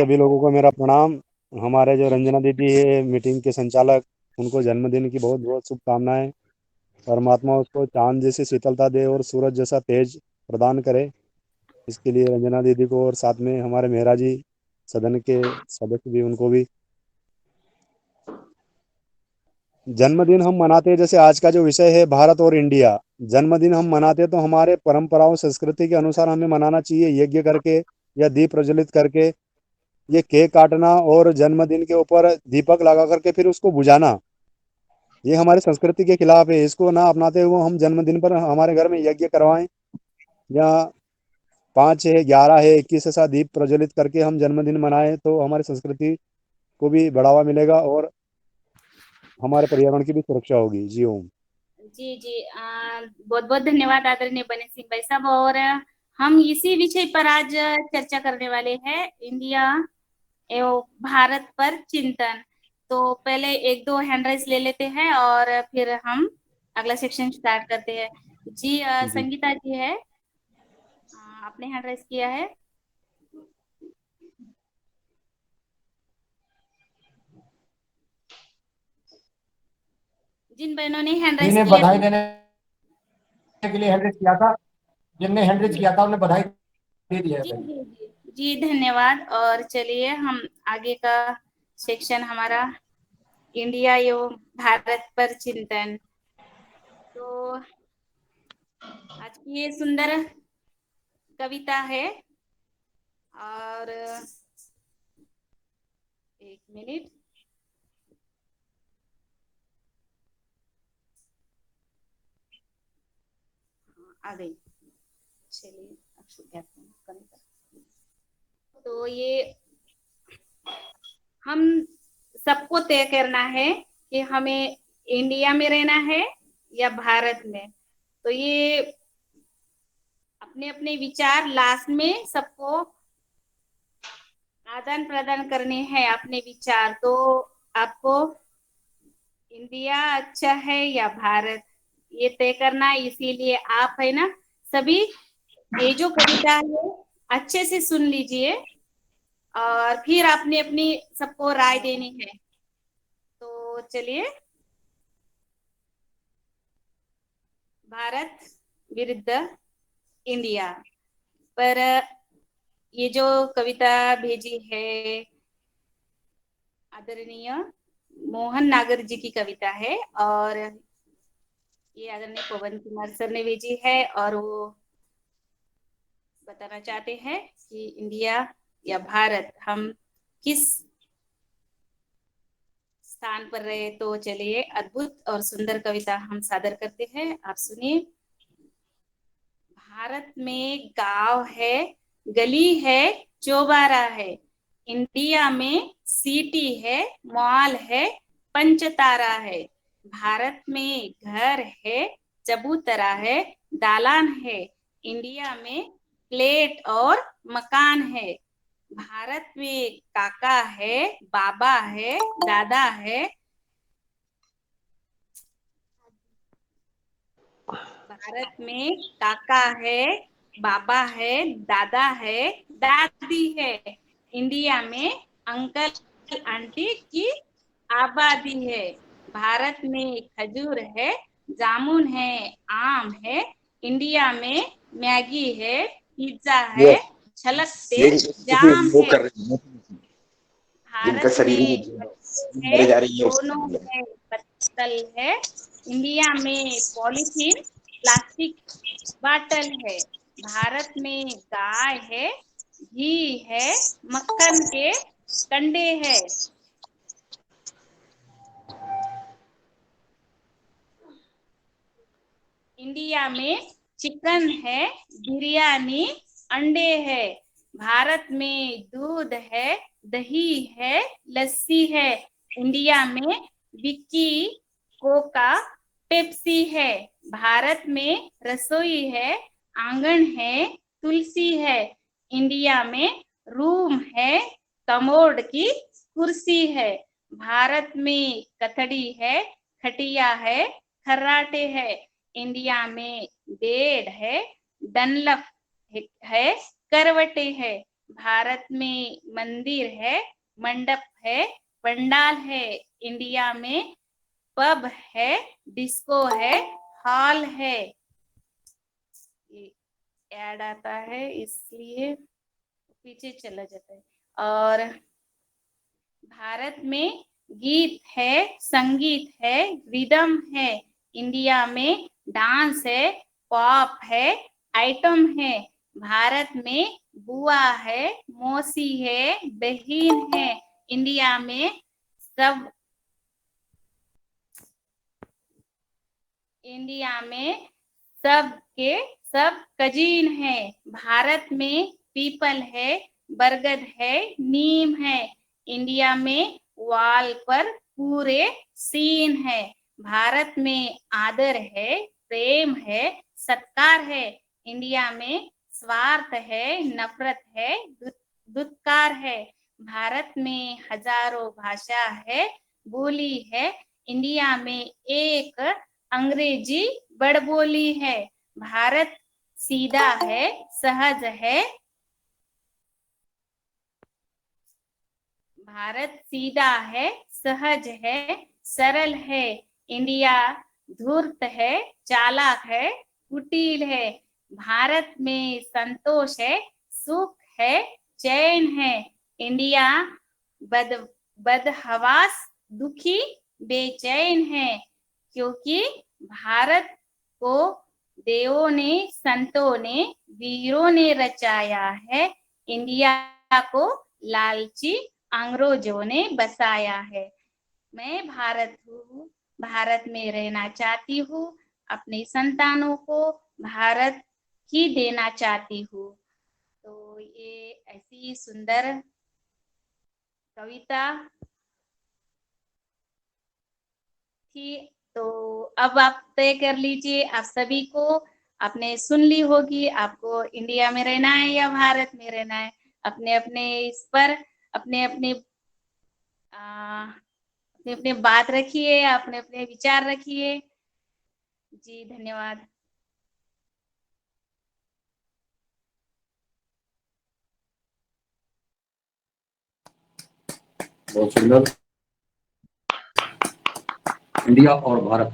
सभी लोगों को मेरा प्रणाम। हमारे जो रंजना दीदी है मीटिंग के संचालक, उनको जन्मदिन की बहुत बहुत शुभकामनाएं। परमात्मा उसको चांद जैसी शीतलता दे और सूरज जैसा तेज प्रदान करे। इसके लिए रंजना दीदी को और साथ में हमारे मेहरा जी, सदन के सदस्य भी, उनको भी जन्मदिन हम मनाते हैं। जैसे आज का जो विषय है भारत और इंडिया, जन्मदिन हम मनाते हैं तो हमारे परंपराओं संस्कृति के अनुसार हमें मनाना चाहिए, यज्ञ करके या दीप प्रज्वलित करके। ये केक काटना और जन्मदिन के ऊपर दीपक लगा करके फिर उसको बुझाना, ये हमारी संस्कृति के खिलाफ है। इसको ना अपनाते हुए हम जन्मदिन पर हमारे घर में यज्ञ करवाएं, या 5 है, 11 है, 21 ऐसा दीप प्रज्वलित करके हम जन्मदिन मनाएं, तो हमारी संस्कृति को भी बढ़ावा मिलेगा और हमारे पर्यावरण की भी सुरक्षा होगी। जी ओम। जी जी, बहुत बहुत धन्यवाद आदरणीय बने सिंह भाई साहब। और हम इसी विषय पर आज चर्चा करने वाले हैं, इंडिया एवं भारत पर चिंतन। तो पहले एक दो हैंड राइज ले लेते हैं और फिर हम अगला सेक्शन स्टार्ट करते हैं। जी, जी संगीता जी है, आपने हैंड राइज किया है। जिन बहनों ने हैंड जी राइज ने किया बधाई है। देने के लिए हैंड रेज किया था, जिनने हैंड रेज किया था उन्हें बधाई दे दिया है जी पहले। जी जी जी, धन्यवाद। और चलिए हम आगे का सेक्शन हमारा इंडिया एवं भारत पर चिंतन। तो आज की ये सुंदर कविता है। और एक मिनट, आ गई। चलिए अब शुरू कविता। तो ये हम सबको तय करना है कि हमें इंडिया में रहना है या भारत में। तो ये अपने अपने विचार लास्ट में सबको आदान प्रदान करने हैं अपने विचार। तो आपको इंडिया अच्छा है या भारत, ये तय करना है। इसीलिए आप है ना सभी, ये जो कविता है अच्छे से सुन लीजिए और फिर आपने अपनी सबको राय देनी है। तो चलिए, भारत विरुद्ध इंडिया पर ये जो कविता भेजी है आदरणीय मोहन नागर जी की कविता है। और ये आदरणीय पवन कुमार सर ने भेजी है और वो बताना चाहते हैं कि इंडिया या भारत, हम किस स्थान पर रहे। तो चलिए अद्भुत और सुंदर कविता हम सादर करते हैं, आप सुनिए। भारत में गांव है, गली है, चौबारा है। इंडिया में सिटी है, मॉल है, पंचतारा है। भारत में घर है, चबूतरा है, दालान है। इंडिया में प्लेट और मकान है। भारत में काका है, बाबा है, दादा है। भारत में काका है, बाबा है, दादा है, दादी है। इंडिया में अंकल आंटी की आबादी है। भारत में खजूर है, जामुन है, आम है। इंडिया में मैगी है, पिज्जा ये है, छलकते ये जाम वो है। कर रही है जिनका भारत शरीर में में है, मरे जा रही है उसके दोनों लिए। है, पत्तल है। इंडिया में पॉलीथीन प्लास्टिक बाटल है। भारत में गाय है, घी है, मक्खन के कंडे है। इंडिया में चिकन है, बिरयानी, अंडे है। भारत में दूध है, दही है, लस्सी है। इंडिया में विक्की, कोका, पेप्सी है। भारत में रसोई है, आंगन है, तुलसी है। इंडिया में रूम है, कमोड की कुर्सी है। भारत में कथड़ी है, खटिया है, खर्राटे है। इंडिया में बेड है, डनलप है, करवटे है। भारत में मंदिर है, मंडप है, पंडाल है। इंडिया में पब है, डिस्को है, हॉल है। ऐड आता है इसलिए पीछे चला जाता है। और भारत में गीत है, संगीत है, रिदम है। इंडिया में डांस है, पॉप है, आइटम है। भारत में बुआ है, मौसी है, बहन है। इंडिया में सब के सब कजीन है। भारत में पीपल है, बरगद है, नीम है। इंडिया में वॉल पर पूरे सीन है। भारत में आदर है, प्रेम है, सत्कार है। इंडिया में स्वार्थ है, नफरत है, दुत्कार है। भारत में हजारों भाषा है, बोली है। इंडिया में एक अंग्रेजी बड़बोली है। भारत सीधा है, सहज है। भारत सीधा है, सहज है, सरल है। इंडिया धूर्त है, चालाक है, कुटिल है। भारत में संतोष है, सुख है, चैन है। इंडिया बदहवास, दुखी, बेचैन है। क्योंकि भारत को देवों ने, संतों ने, वीरों ने रचाया है। इंडिया को लालची अंग्रेजों ने बसाया है। मैं भारत हूँ, भारत में रहना चाहती हूँ। अपने संतानों को भारत ही देना चाहती हूँ। तो ये ऐसी सुंदर कविता थी। तो अब आप तय कर लीजिए, आप सभी को आपने सुन ली होगी, आपको इंडिया में रहना है या भारत में रहना है। अपने अपने इस पर अपने अपने अपने अपने बात रखिए, अपने अपने विचार रखिए। जी धन्यवाद। बहुत सुंदर। इंडिया और भारत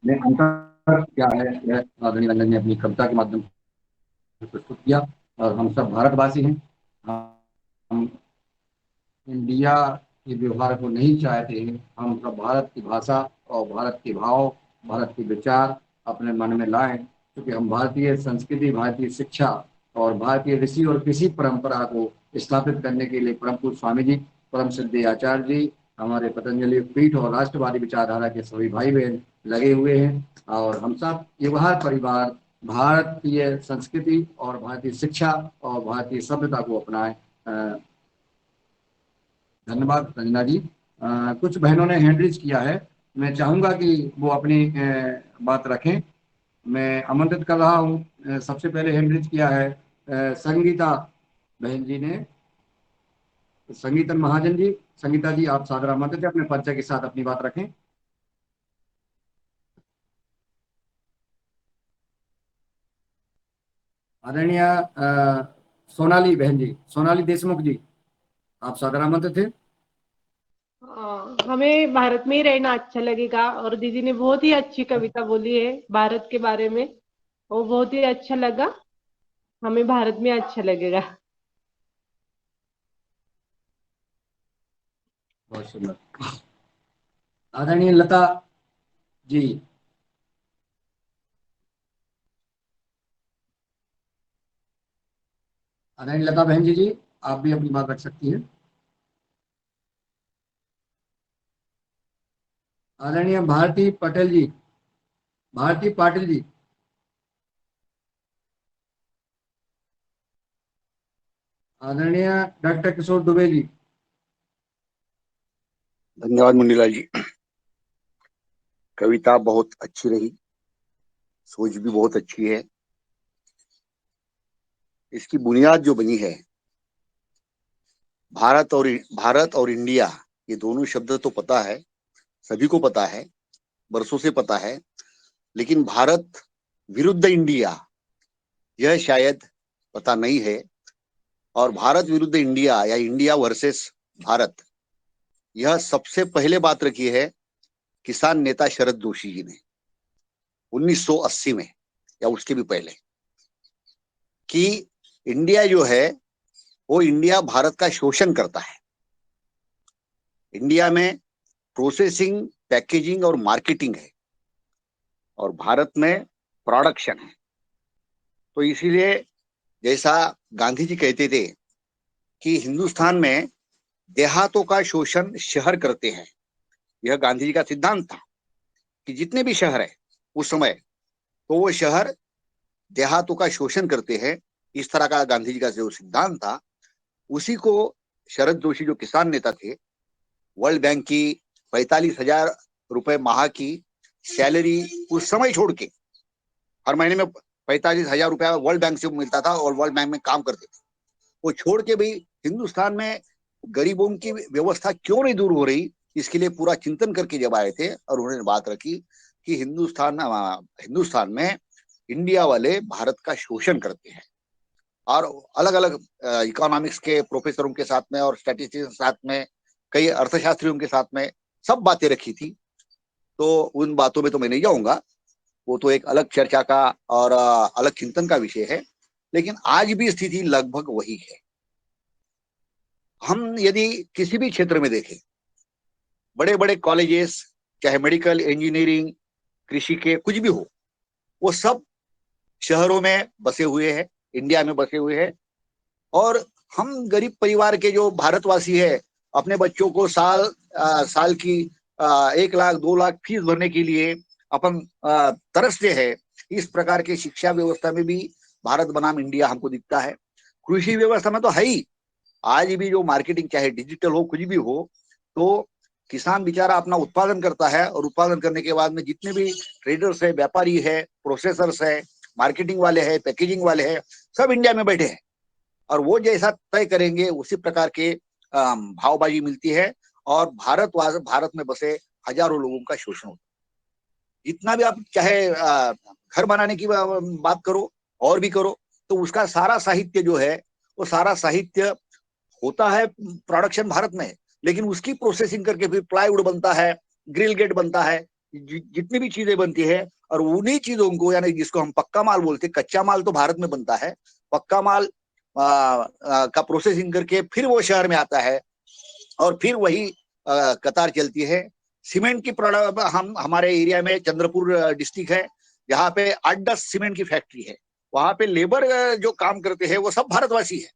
में अंतर क्या है, यह आदरणीय रंजन ने अपनी कविता के माध्यम से प्रस्तुत किया। और हम सब भारतवासी हैं। हम इंडिया के व्यवहार को नहीं चाहते हैं। हम सब भारत की भाषा और भारत के भाव, भारत के विचार अपने मन में लाएं, क्योंकि हम भारतीय संस्कृति, भारतीय शिक्षा और भारतीय ऋषि और कृषि परंपरा को स्थापित करने के लिए परम पूज्य स्वामी जी, परम सिद्धि आचार्य जी, हमारे पतंजलि पीठ और राष्ट्रवादी विचारधारा के सभी भाई बहन लगे हुए हैं। और हम सब व्यवहार परिवार भारतीय संस्कृति और भारतीय शिक्षा और भारतीय सभ्यता को अपनाएं। धन्यवाद रंजना जी। कुछ बहनों ने हैंड रेज किया है, मैं चाहूंगा कि वो अपनी बात रखें। मैं आमंत्रित कर रहा हूं। सबसे पहले हैंड रेज किया है संगीता बहन जी ने। संगीतन महाजन जी, संगीता जी आप सादर आमंत्रित हैं, अपने परिचय के साथ अपनी बात रखें। आदरणीय सोनाली बहन जी, सोनाली देशमुख जी, आप सादर आमंत्रित हैं। हमें भारत में ही रहना अच्छा लगेगा। और दीदी ने बहुत ही अच्छी कविता बोली है भारत के बारे में, वो बहुत ही अच्छा लगा। हमें भारत में अच्छा लगेगा। बहुत सुंदर। आदरणीय लता जी, आदरणीय लता बहन जी, आप भी अपनी बात रख सकती हैं। आदरणीय भारती पटेल जी, भारती पाटिल जी, आदरणीय डॉक्टर किशोर दुबे जी। धन्यवाद मुंडीलाल जी। कविता बहुत अच्छी रही, सोच भी बहुत अच्छी है। इसकी बुनियाद जो बनी है, भारत और इंडिया, ये दोनों शब्द तो पता है, सभी को पता है, बरसों से पता है। लेकिन भारत विरुद्ध इंडिया, यह शायद पता नहीं है। और भारत विरुद्ध इंडिया या इंडिया वर्सेस भारत, यह सबसे पहले बात रखी है किसान नेता शरद जोशी जी ने 1980 में या उसके भी पहले, कि इंडिया जो है वो इंडिया भारत का शोषण करता है। इंडिया में प्रोसेसिंग, पैकेजिंग और मार्केटिंग है और भारत में प्रोडक्शन है। तो इसीलिए जैसा गांधी जी कहते थे कि हिंदुस्तान में देहातों का शोषण शहर करते हैं, यह गांधी जी का सिद्धांत था कि जितने भी शहर है उस समय, तो वो शहर देहातों का शोषण करते हैं। इस तरह का गांधी जी का जो सिद्धांत था, उसी को शरद जोशी जो किसान नेता थे, वर्ल्ड बैंक की 45,000 रुपए माह की सैलरी उस समय छोड़ के, हर महीने में 45,000 रुपया वर्ल्ड बैंक से मिलता था और वर्ल्ड बैंक में काम करते थे, वो छोड़ के भी हिंदुस्तान में गरीबों की व्यवस्था क्यों नहीं दूर हो रही, इसके लिए पूरा चिंतन करके जब आए थे और उन्होंने बात रखी कि हिंदुस्तान में इंडिया वाले भारत का शोषण करते हैं। और अलग अलग इकोनॉमिक्स के प्रोफेसरों के साथ में और स्टैटिस्टिक्स के साथ में, कई अर्थशास्त्रियों के साथ में सब बातें रखी थी। तो उन बातों में तो मैं नहीं जाऊंगा, वो तो एक अलग चर्चा का और अलग चिंतन का विषय है। लेकिन आज भी स्थिति लगभग वही है। हम यदि किसी भी क्षेत्र में देखें, बड़े बड़े कॉलेजेस, चाहे मेडिकल, इंजीनियरिंग, कृषि के कुछ भी हो, वो सब शहरों में बसे हुए हैं, इंडिया में बसे हुए हैं। और हम गरीब परिवार के जो भारतवासी है, अपने बच्चों को साल की 1 लाख 2 लाख फीस भरने के लिए अपन तरसते हैं। इस प्रकार के शिक्षा व्यवस्था में भी भारत बनाम इंडिया हमको दिखता है। कृषि व्यवस्था में तो है ही, आज भी जो मार्केटिंग, चाहे डिजिटल हो कुछ भी हो, तो किसान बेचारा अपना उत्पादन करता है और उत्पादन करने के बाद में जितने भी ट्रेडर्स है, व्यापारी है, प्रोसेसर्स है, मार्केटिंग वाले हैं, पैकेजिंग वाले हैं, सब इंडिया में बैठे हैं और वो जैसा तय करेंगे उसी प्रकार के भावबाजी मिलती है और भारत में बसे हजारों लोगों का शोषण होता है। जितना भी आप चाहे घर बनाने की बात करो और भी करो, तो उसका सारा साहित्य जो है, वो सारा साहित्य होता है प्रोडक्शन भारत में, लेकिन उसकी प्रोसेसिंग करके फिर प्लाईवुड बनता है, ग्रिल गेट बनता है, जितनी भी चीजें बनती है, और उन्हीं चीजों को, यानी जिसको हम पक्का माल बोलते हैं, कच्चा माल तो भारत में बनता है, पक्का माल का प्रोसेसिंग करके फिर वो शहर में आता है और फिर वही कतार चलती है। सीमेंट की प्रोडक्ट, हमारे एरिया में चंद्रपुर डिस्ट्रिक्ट है, जहाँ पे 8-10 सीमेंट की फैक्ट्री है। वहां पे लेबर जो काम करते हैं वो सब भारतवासी है,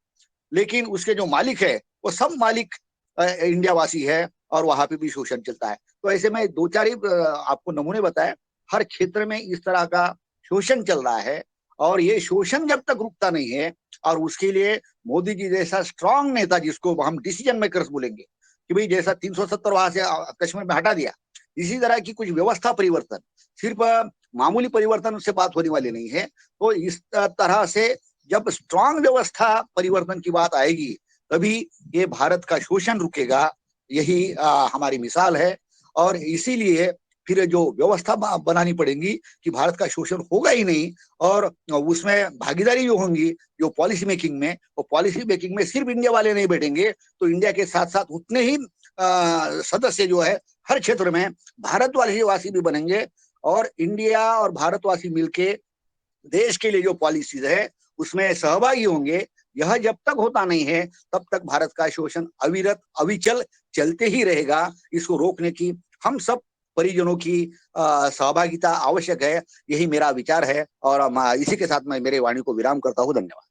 लेकिन उसके जो मालिक है वो सब मालिक इंडिया वासी है और वहां पे भी शोषण चलता है। तो ऐसे में दो चार ही आपको नमूने बताए, हर क्षेत्र में इस तरह का शोषण चल रहा है। और ये शोषण जब तक रुकता नहीं है, और उसके लिए मोदी जी जैसा स्ट्रांग नेता, जिसको हम डिसीजन मेकर्स बोलेंगे, कि भाई जैसा 370 वहां से कश्मीर में हटा दिया, इसी तरह की कुछ व्यवस्था परिवर्तन, सिर्फ मामूली परिवर्तन से बात होने वाली नहीं है। तो इस तरह से जब स्ट्रांग व्यवस्था परिवर्तन की बात आएगी, तभी ये भारत का शोषण रुकेगा। यही हमारी मिसाल है। और इसीलिए फिर जो व्यवस्था बनानी पड़ेगी कि भारत का शोषण होगा ही नहीं, और उसमें भागीदारी जो होंगी जो पॉलिसी मेकिंग में, वो पॉलिसी मेकिंग में सिर्फ इंडिया वाले नहीं बैठेंगे, तो इंडिया के साथ साथ उतने ही सदस्य जो है हर क्षेत्र में भारतवासी भी बनेंगे, और इंडिया और भारतवासी मिलके देश के लिए जो पॉलिसीज है उसमें सहभागी होंगे। यह जब तक होता नहीं है, तब तक भारत का शोषण अविरत अविचल चलते ही रहेगा। इसको रोकने की हम सब परिजनों की सहभागिता आवश्यक है। यही मेरा विचार है, और इसी के साथ मैं मेरे वाणी को विराम करता हूँ। धन्यवाद।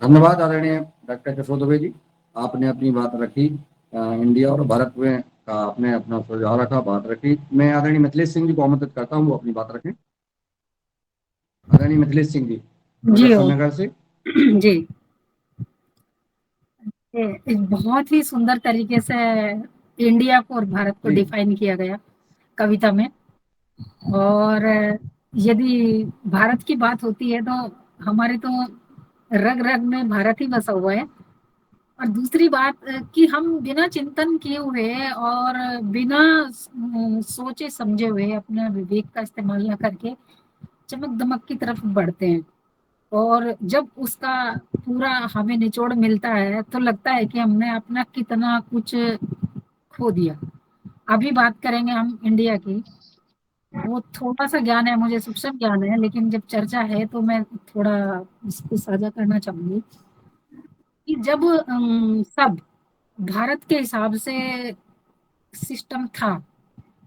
धन्यवाद आदरणीय डॉक्टर किशोर दुबे जी, आपने अपनी बात रखी, इंडिया और भारत में का आपने अपना सुझाव रखा, बात रखी। मैं आदरणीय मिथिलेश सिंह जी को आमंत्रित करता हूँ, वो अपनी बात रखें। आदरणीय मिथिलेश सिंह जी, जी मुजफ्फरनगर से। जी, एक बहुत ही सुंदर तरीके से इंडिया को और भारत को जी। डिफाइन किया गया कविता में। और यदि भारत की बात होती है तो हमारे तो रग रग में भारत ही बसा हुआ है। और दूसरी बात कि हम बिना चिंतन किए हुए और बिना सोचे समझे हुए अपने विवेक का इस्तेमाल न करके चमक दमक की तरफ बढ़ते हैं, और जब उसका पूरा हमें निचोड़ मिलता है तो लगता है कि हमने अपना कितना कुछ खो दिया। अभी बात करेंगे हम इंडिया की। वो थोड़ा सा ज्ञान है, मुझे सूक्ष्म ज्ञान है, लेकिन जब चर्चा है तो मैं थोड़ा इसको साझा करना चाहूंगी कि जब सब भारत के हिसाब से सिस्टम था,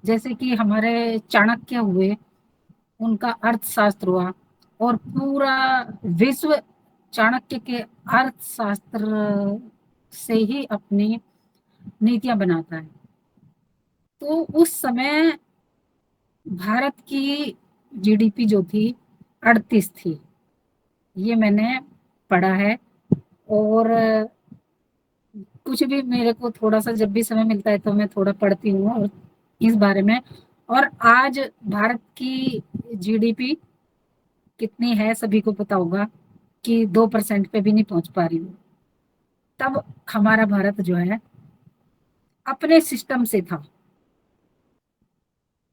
जैसे कि हमारे चाणक्य हुए, उनका अर्थशास्त्र हुआ, और पूरा विश्व चाणक्य के अर्थशास्त्र से ही अपनी नीतियां बनाता है। तो उस समय भारत की जीडीपी जो थी 38 थी, ये मैंने पढ़ा है। और कुछ भी मेरे को थोड़ा सा जब भी समय मिलता है तो मैं थोड़ा पढ़ती हूँ और इस बारे में। और आज भारत की जीडीपी कितनी है सभी को पता होगा कि 2% पे भी नहीं पहुंच पा रही हूँ। तब हमारा भारत जो है अपने सिस्टम से था,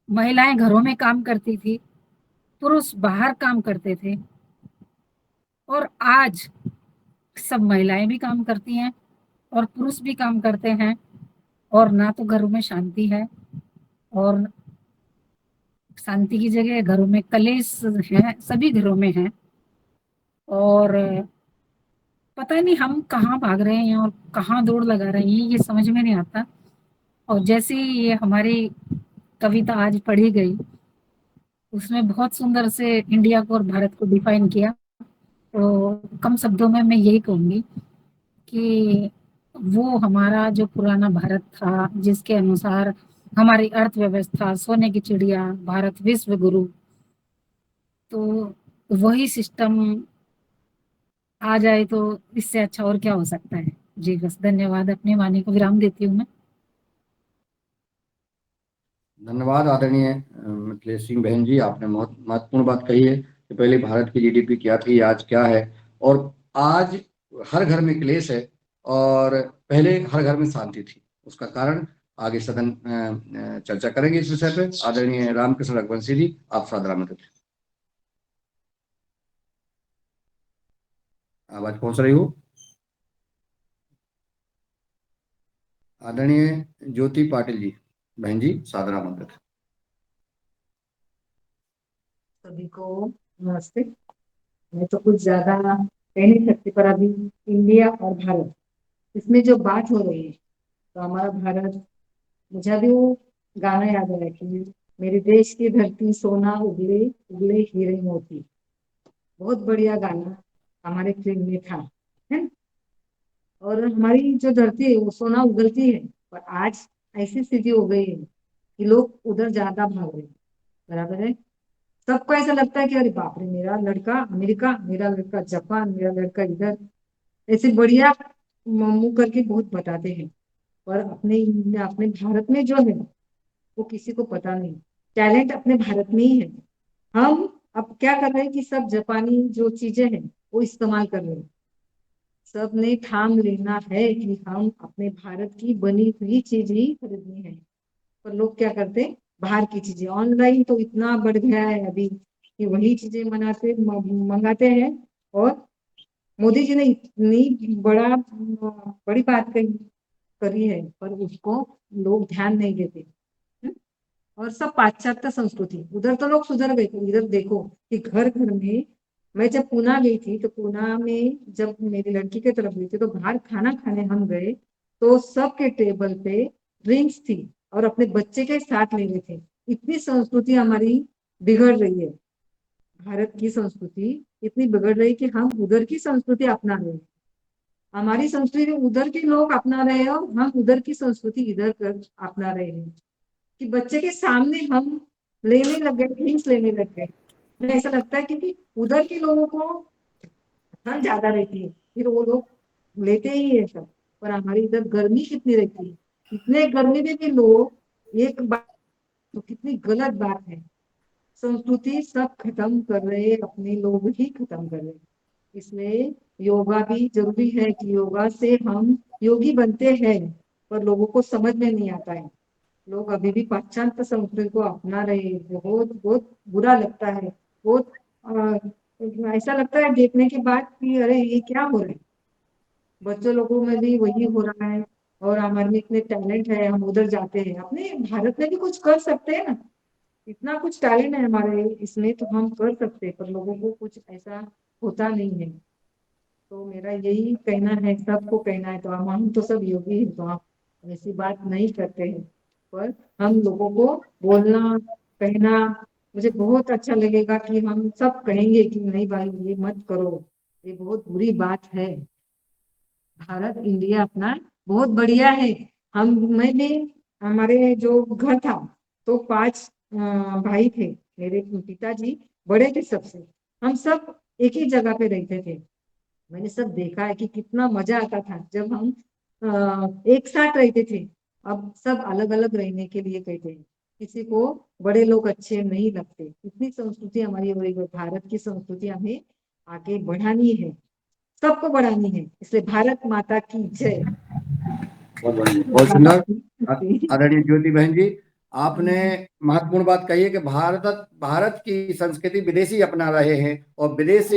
महिलाएं घरों में काम करती थी, पुरुष बाहर काम करते थे, और आज सब महिलाएं भी काम करती हैं और पुरुष भी काम करते हैं, और ना तो घरों में शांति है, और शांति की जगह घरों में कलेश है, सभी घरों में है। और पता नहीं हम कहाँ भाग रहे हैं और कहाँ दौड़ लगा रहे हैं, ये समझ में नहीं आता। और जैसे ही ये हमारी कविता आज पढ़ी गई, उसमें बहुत सुंदर से इंडिया को और भारत को डिफाइन किया। तो कम शब्दों में मैं यही कहूंगी कि वो हमारा जो पुराना भारत था, जिसके अनुसार हमारी अर्थव्यवस्था सोने की चिड़िया, भारत विश्व गुरु, तो वही सिस्टम आ जाए तो इससे अच्छा और क्या हो सकता है। जी बस, धन्यवाद। अपनी वाणी को विराम देती हूँ मैं। धन्यवाद आदरणीय मिथिलेश सिंह बहन जी, आपने बहुत महत्वपूर्ण बात कही है कि पहले भारत की जीडीपी क्या थी, आज क्या है। और आज हर घर में क्लेश है और पहले हर घर में शांति थी। उसका कारण आगे सदन चर्चा करेंगे इस विषय पे। आदरणीय रामकृष्ण रघुवंशी जी, आप सादर आमंत्रित हैं। आवाज पहुंच रही हो? आदरणीय ज्योति पाटिल जी, बहन जी सादर आमंत्रित हैं। सभी को नमस्ते। मैं तो कुछ ज्यादा कह नहीं सकती, पर अभी इंडिया और भारत, इसमें जो बात हो रही है, तो हमारा भारत, मुझे अभी वो गाना याद आया कि मेरे देश की धरती सोना उगले उगले हीरे मोती। बहुत बढ़िया गाना हमारे फिल्म में था, है ना? और हमारी जो धरती है वो सोना उगलती है, पर आज ऐसी स्थिति हो गई है कि लोग उधर ज्यादा भाग रहे हैं। बराबर है। सबको ऐसा लगता है कि अरे बाप रे, मेरा लड़का अमेरिका, मेरा लड़का जापान, मेरा लड़का इधर, ऐसे बढ़िया मुंह करके बहुत बताते हैं। पर अपने अपने भारत में जो है वो किसी को पता नहीं। टैलेंट अपने भारत में ही है। हम अब क्या कर रहे हैं कि सब जापानी जो चीजें हैं वो इस्तेमाल कर रहे हैं। सबने ठान लेना है कि हम अपने भारत की बनी हुई चीज ही खरीदनी है। पर लोग क्या करते हैं, बाहर की चीजें। ऑनलाइन तो इतना बढ़ गया है अभी कि वही चीजें मंगाते हैं। और मोदी जी ने इतनी बड़ी बात करी है, पर उसको लोग ध्यान नहीं देते। हम्म? और सब पाश्चात्य संस्कृति, उधर तो लोग सुधर गए थे। इधर देखो कि घर घर में, मैं जब पूना गई थी तो पूना में जब मेरी लड़की की तरफ गई थी तो बाहर खाना खाने हम गए, तो सबके टेबल पे ड्रिंक्स थी और अपने बच्चे के साथ ले रहे थे। इतनी संस्कृति हमारी बिगड़ रही है। भारत की संस्कृति इतनी बिगड़ रही कि हम उधर की संस्कृति अपना रहे हैं। हमारी संस्कृति उधर के लोग अपना रहे हैं और हम उधर की संस्कृति इधर कर अपना रहे हैं। कि बच्चे के सामने हम लेने लग गए, ड्रिंक्स लेने लग गए। मुझे ऐसा लगता है क्योंकि उधर के लोगों को ठंड ज्यादा रहती है, फिर वो लोग लेते ही है सब। पर हमारी इधर गर्मी कितनी रहती है, इतने गर्मी में भी लोग एक बात, तो कितनी गलत बात है। संस्कृति सब खत्म कर रहे हैं, अपने लोग ही खत्म कर रहे हैं। इसलिए योगा भी जरूरी है कि योगा से हम योगी बनते हैं, पर लोगों को समझ में नहीं आता है। लोग अभी भी पाश्चात्य संस्कृति को अपना रहे हैं। बहुत बहुत बुरा लगता है। बहुत ऐसा लगता है देखने के बाद कि अरे ये क्या हो रहा है। बच्चों लोगों में भी वही हो रहा है, और हमारे में इतने टैलेंट है, हम उधर जाते हैं। अपने भारत में भी कुछ कर सकते हैं ना, इतना कुछ टैलेंट है हमारे इसमें, तो हम कर सकते हैं, पर लोगों को कुछ ऐसा होता नहीं है। तो मेरा यही कहना है, सबको कहना है, तो हम तो सब योगी हैं, तो हम ऐसी बात नहीं करते हैं, पर हम लोगों को बोलना कहना, मुझे बहुत अच्छा लगेगा कि हम सब कहेंगे कि नहीं भाई ये मत करो, ये बहुत बुरी बात है। भारत इंडिया अपना बहुत बढ़िया है। मैं भी, हमारे जो घर था तो 5 भाई थे। मेरे पिताजी बड़े थे सबसे। हम सब एक ही जगह पे रहते थे। मैंने सब देखा है कि कितना मजा आता था जब हम एक साथ रहते थे। अब सब अलग अलग रहने के लिए कहते हैं। किसी को बड़े लोग अच्छे नहीं लगते। इतनी संस्कृति हमारी हो रही है। भारत की संस्कृति हमें आगे बढ़ानी है, सबको बढ़ानी है। इसलिए भारत माता की जय। बहुत बढ़िया, बहुत सुंदर। आदरणीय ज्योति बहन जी, आपने महत्वपूर्ण बात कही है कि भारत की संस्कृति विदेशी अपना रहे हैं और विदेश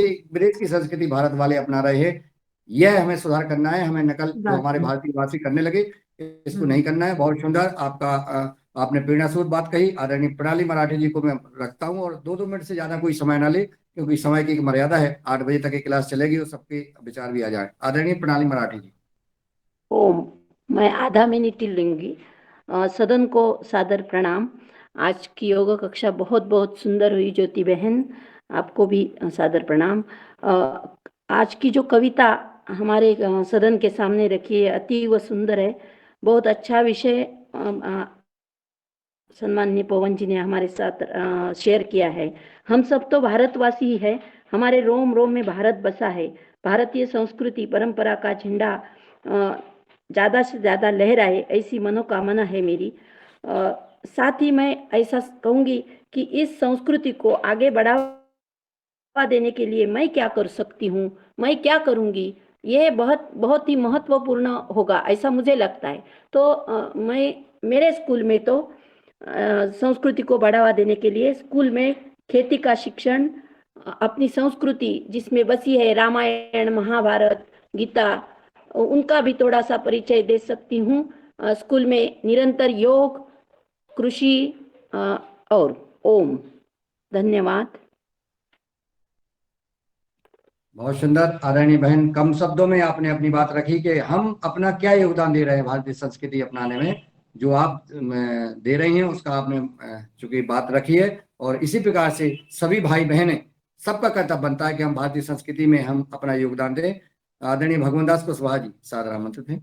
की संस्कृति भारत वाले अपना रहे हैं। यह हमें सुधार करना है। हमें नकल जो हमारे भारतीय वासी करने लगे, इसको नहीं करना है। बहुत सुंदर आपका आपने प्रेरणास्पद बात कही। आदरणीय प्रणाली मराठी जी को मैं रखता हूँ, और 2-2 मिनट से ज्यादा कोई समय ना ले, क्योंकि समय की एक मर्यादा है। 8 बजे तक की क्लास चलेगी और सबके विचार भी आ जाए। आदरणीय प्रणाली मराठी जी। ओम, मैं आधा मिनट ही लूंगी। सदन को सादर प्रणाम। आज की योग कक्षा बहुत बहुत सुंदर हुई। ज्योति बहन, आपको भी सादर प्रणाम। आज की जो कविता हमारे सदन के सामने रखी है, अति व सुंदर है। बहुत अच्छा विषय सम्माननीय पवन जी ने हमारे साथ शेयर किया है। हम सब तो भारतवासी है, हमारे रोम रोम में भारत बसा है। भारतीय संस्कृति परंपरा का झंडा ज़्यादा से ज़्यादा लहराए, ऐसी मनोकामना है मेरी। साथ ही मैं ऐसा कहूँगी कि इस संस्कृति को आगे बढ़ावा देने के लिए मैं क्या कर सकती हूँ, मैं क्या करूँगी, ये बहुत बहुत ही महत्वपूर्ण होगा, ऐसा मुझे लगता है। तो मेरे स्कूल में तो संस्कृति को बढ़ावा देने के लिए स्कूल में खेती का शिक्षण, अपनी संस्कृति जिसमें बसी है रामायण, महाभारत, गीता, उनका भी थोड़ा सा परिचय दे सकती हूँ। स्कूल में निरंतर योग, कृषि और ओम। धन्यवाद। बहुत सुंदर। आदरणीय बहन, कम शब्दों में आपने अपनी बात रखी कि हम अपना क्या योगदान दे रहे हैं भारतीय संस्कृति अपनाने में। जो आप दे रही हैं उसका आपने चूंकि बात रखी है, और इसी प्रकार से सभी भाई बहनें, सबका कर्तव्य बनता है कि हम भारतीय संस्कृति में हम अपना योगदान दें। आदरणीय भगवान दास कुशवाहा जी सादर आमंत्रित हैं।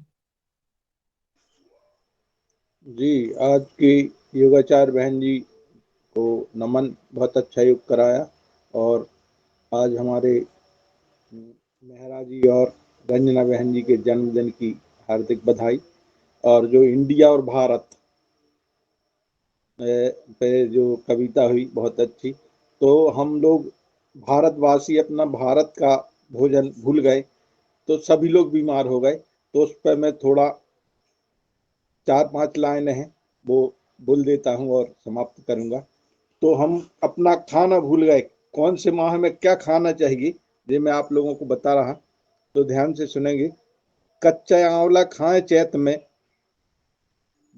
जी, आज की योगाचार्य बहन जी को नमन। बहुत अच्छा योग कराया। और आज हमारे मेहरा जी और रंजना बहन जी के जन्मदिन की हार्दिक बधाई। और जो इंडिया और भारत पे जो कविता हुई बहुत अच्छी। तो हम लोग भारतवासी अपना भारत का भोजन भूल गए तो सभी लोग बीमार हो गए। तो उस पर मैं थोड़ा 4-5 लाइनें हैं वो बोल देता हूँ और समाप्त करूँगा। तो हम अपना खाना भूल गए, कौन से माह में क्या खाना चाहिए ये मैं आप लोगों को बता रहा, तो ध्यान से सुनेंगे। कच्चा आंवला खाएं चैत में,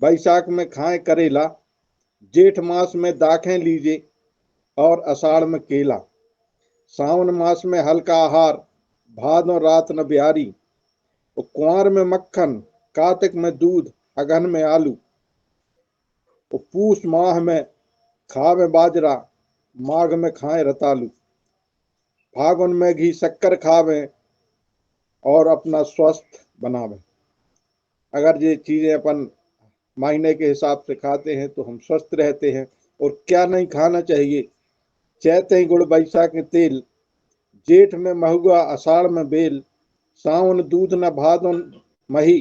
बैसाख में खाएं करेला, जेठ मास में दाखें लीजिए और अषाढ़ में केला, सावन मास में हल्का आहार, भादों रात न बिहारी, और कुंवर में मक्खन, कार्तिक में दूध, अगहन में आलू, और पूस माह में खावे बाजरा, माघ में खाएं रतालू, फागुन में घी शक्कर खावे और अपना स्वस्थ बनावे। अगर ये चीजें अपन महीने के हिसाब से खाते हैं तो हम स्वस्थ रहते हैं। और क्या नहीं खाना चाहिए? चैते गुड़ बैसाख तेल, जेठ में महुआ, अषाढ़ में बेल, सावन दूध न भादों मही,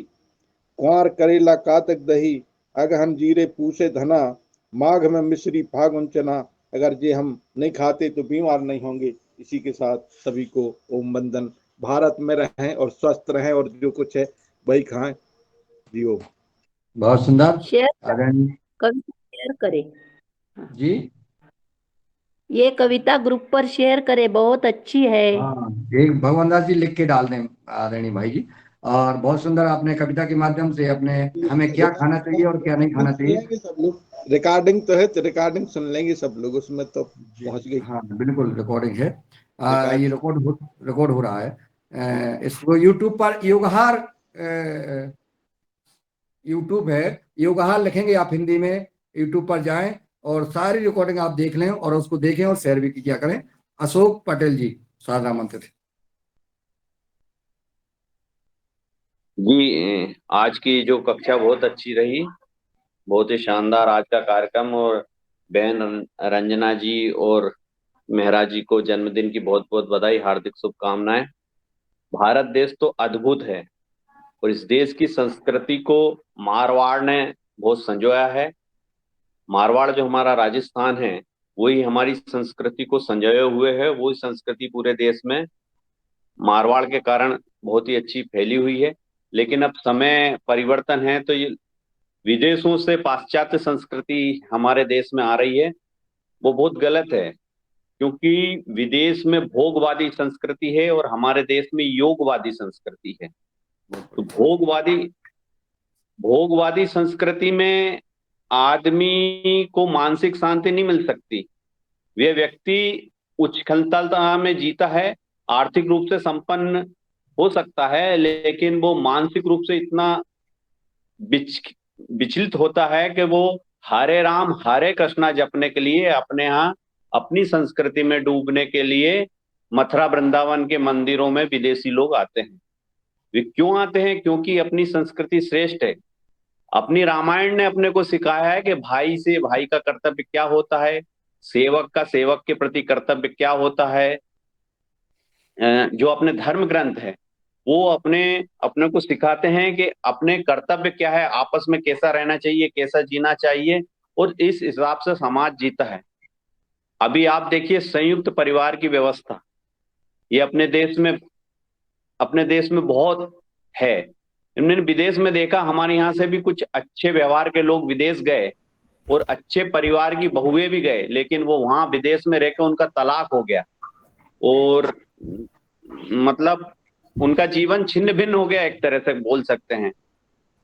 कुंवर करेला कार्तिक दही, अगहन जीरे पूसे धना, माघ में मिश्री फागुन चना। अगर ये हम नहीं खाते तो बीमार नहीं होंगे। इसी के साथ सभी को ओम वंदन। भारत में रहें और स्वस्थ रहें और जो कुछ है वही खाएं। जी ओम। बहुत सुंदर। शेयर आदरणीय कविता शेयर करें। जी, ये कविता ग्रुप पर शेयर करें, बहुत अच्छी है। हाँ, एक भगवान दास जी लिख के डाल दें आदरणीय भाई जी। और बहुत सुंदर आपने कविता के माध्यम से अपने हमें क्या खाना चाहिए और क्या नहीं खाना सुन चाहिए। लेंगे सब लोग, रिकॉर्डिंग तो है, तो रिकॉर्डिंग सुन लेंगे सब लोग, उसमें तो पहुंच गई। हाँ बिल्कुल रिकॉर्डिंग है। रिकॉर्ड ये रिकॉर्ड हो रहा है। इसको यूट्यूब पर योगहार यूट्यूब है, योगहार लिखेंगे आप हिंदी में, यूट्यूब पर जाएं और सारी रिकॉर्डिंग आप देख लें और उसको देखें और शेयर भी किया करें। अशोक पटेल जी सारनाथ मंत्र थे। जी, आज की जो कक्षा बहुत अच्छी रही, बहुत ही शानदार आज का कार्यक्रम। और बहन रंजना जी और मेहरा जी को जन्मदिन की बहुत बहुत बधाई, हार्दिक शुभकामनाएं। भारत देश तो अद्भुत है और इस देश की संस्कृति को मारवाड़ ने बहुत संजोया है। मारवाड़ जो हमारा राजस्थान है वही हमारी संस्कृति को संजोए हुए है। वही संस्कृति पूरे देश में मारवाड़ के कारण बहुत ही अच्छी फैली हुई है। लेकिन अब समय परिवर्तन है तो ये विदेशों से पाश्चात्य संस्कृति हमारे देश में आ रही है, वो बहुत गलत है। क्योंकि विदेश में भोगवादी संस्कृति है और हमारे देश में योगवादी संस्कृति है। तो भोगवादी संस्कृति में आदमी को मानसिक शांति नहीं मिल सकती। वह व्यक्ति उच्छृंखलता में जीता है, आर्थिक रूप से संपन्न हो सकता है, लेकिन वो मानसिक रूप से इतना विचलित होता है कि वो हरे राम हरे कृष्णा जपने के लिए अपने यहाँ अपनी संस्कृति में डूबने के लिए मथुरा वृंदावन के मंदिरों में विदेशी लोग आते हैं। वे क्यों आते हैं? क्योंकि अपनी संस्कृति श्रेष्ठ है। अपनी रामायण ने अपने को सिखाया है कि भाई से भाई का कर्तव्य क्या होता है, सेवक का सेवक के प्रति कर्तव्य क्या होता है। जो अपने धर्म ग्रंथ है वो अपने को सिखाते हैं कि अपने कर्तव्य क्या है, आपस में कैसा रहना चाहिए, कैसा जीना चाहिए, और इस हिसाब से समाज जीता है। अभी आप देखिए संयुक्त परिवार की व्यवस्था, ये अपने देश में बहुत है। हमने विदेश में देखा, हमारे यहाँ से भी कुछ अच्छे व्यवहार के लोग विदेश गए और अच्छे परिवार की बहुएं भी गए, लेकिन वो वहां विदेश में रहकर उनका तलाक हो गया और मतलब उनका जीवन छिन्न भिन्न हो गया, एक तरह से बोल सकते हैं।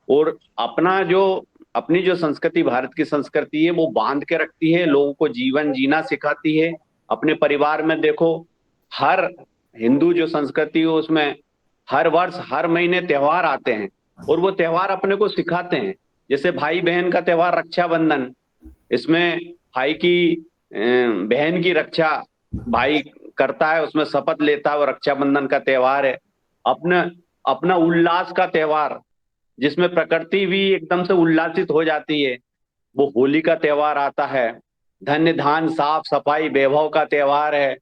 और अपनी जो संस्कृति, भारत की संस्कृति है, वो बांध के रखती है, लोगों को जीवन जीना सिखाती है। अपने परिवार में देखो, हर हिंदू जो संस्कृति है उसमें हर वर्ष हर महीने त्योहार आते हैं और वो त्योहार अपने को सिखाते हैं। जैसे भाई बहन का त्योहार रक्षाबंधन, इसमें भाई की बहन की रक्षा भाई करता है, उसमें शपथ लेता है, वो रक्षाबंधन का त्योहार है। अपना उल्लास का त्योहार, जिसमें प्रकृति भी एकदम से उल्लासित हो जाती है, वो होली का त्योहार आता है। धन्य धान साफ सफाई वैभव का त्योहार है,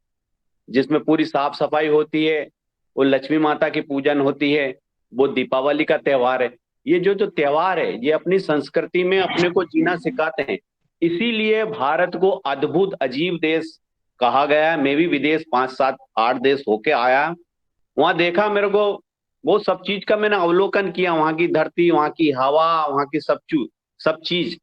जिसमें पूरी साफ सफाई होती है, वो लक्ष्मी माता की पूजन होती है। वो दीपावली का त्योहार है। ये जो त्योहार है, ये अपनी संस्कृति में अपने को जीना सिखाते हैं। इसीलिए भारत को अद्भुत अजीब देश कहा गया है। मैं भी विदेश 5, 7, 8 देश होके आया, वहां देखा, मेरे को वो सब चीज का मैंने अवलोकन किया, वहां की धरती, वहां की हवा, वहां की सब चीज।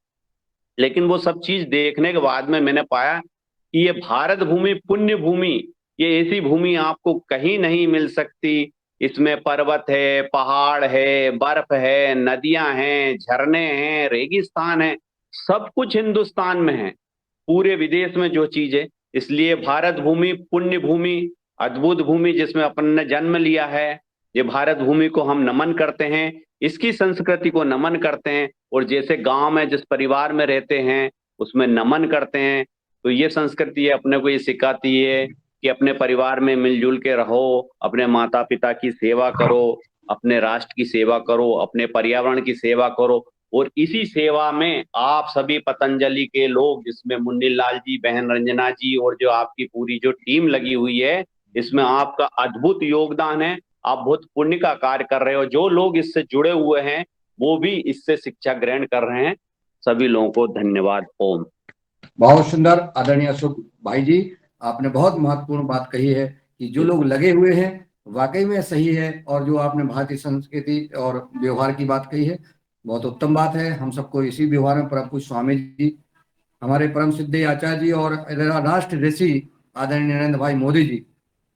लेकिन वो सब चीज देखने के बाद में मैंने पाया कि ये भारत भूमि पुण्य भूमि, ये ऐसी भूमि आपको कहीं नहीं मिल सकती। इसमें पर्वत है, पहाड़ है, बर्फ है, नदियां हैं, झरने हैं, रेगिस्तान है, सब कुछ हिंदुस्तान में है, पूरे विदेश में जो चीज है। इसलिए भारत भूमि पुण्य भूमि, अद्भुत भूमि जिसमें अपन ने जन्म लिया है, ये भारत भूमि को हम नमन करते हैं, इसकी संस्कृति को नमन करते हैं। और जैसे गांव में जिस परिवार में रहते हैं उसमें नमन करते हैं। तो ये संस्कृति अपने को ये सिखाती है कि अपने परिवार में मिलजुल के रहो, अपने माता पिता की सेवा करो, अपने राष्ट्र की सेवा करो, अपने पर्यावरण की सेवा करो। और इसी सेवा में आप सभी पतंजलि के लोग, जिसमें मुन्नी लाल जी, बहन रंजना जी और जो आपकी पूरी जो टीम लगी हुई है, इसमें आपका अद्भुत योगदान है। आप बहुत पुण्य का कार्य कर रहे हो। जो लोग इससे जुड़े हुए हैं वो भी इससे शिक्षा ग्रहण कर रहे हैं। सभी लोगों को धन्यवाद। ओम। बहुत सुंदर आदरणीय अशोक भाई जी। आपने बहुत महत्वपूर्ण बात कही है कि जो लोग लगे हुए हैं वाकई में सही है, और जो आपने भारतीय संस्कृति और व्यवहार की बात कही है बहुत उत्तम बात है। हम सबको इसी व्यवहार में परम पूज्य स्वामी जी, हमारे परम सिद्धे आचार्य जी और राष्ट्र ऋषि आदरणीय नरेंद्र भाई मोदी जी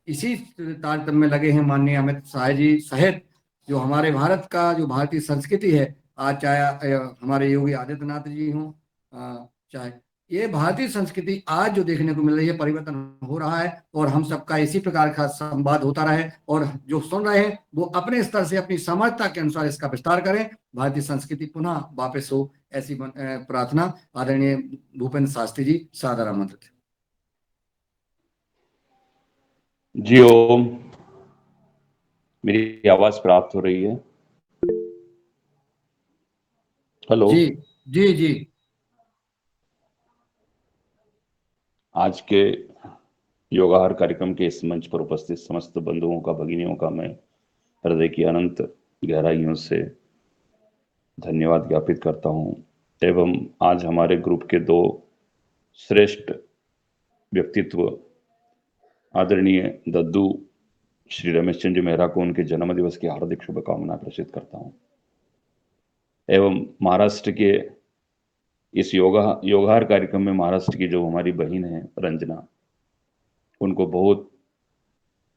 इसी तारतम्य में लगे हैं। माननीय अमित शाह जी सहित जो हमारे भारत का जो भारतीय संस्कृति है, आज चाहे हमारे योगी आदित्यनाथ जी हों, चाहे ये भारतीय संस्कृति आज जो देखने को मिल रही है, परिवर्तन हो रहा है, और हम सबका इसी प्रकार का संवाद होता रहे, और जो सुन रहे हैं वो अपने स्तर से अपनी समर्थता के अनुसार इसका विस्तार करें, भारतीय संस्कृति पुनः वापस हो, ऐसी प्रार्थना। आदरणीय भूपेंद्र शास्त्री जी, सादर आमंत्रित। जी ओम, मेरी आवाज प्राप्त हो रही है? हेलो जी जी जी। आज के योगाहार कार्यक्रम के इस मंच पर उपस्थित समस्त बंधुओं का, भगिनियों का मैं हृदय की अनंत गहराइयों से धन्यवाद ज्ञापित करता हूं। एवं आज हमारे ग्रुप के दो श्रेष्ठ व्यक्तित्व आदरणीय दद्दू श्री रमेश चंद्र मेहरा को उनके जन्म दिवस की हार्दिक शुभकामनाएं प्रेषित करता हूं। एवं महाराष्ट्र के इस योगाहार कार्यक्रम में महाराष्ट्र की जो हमारी बहन है रंजना, उनको बहुत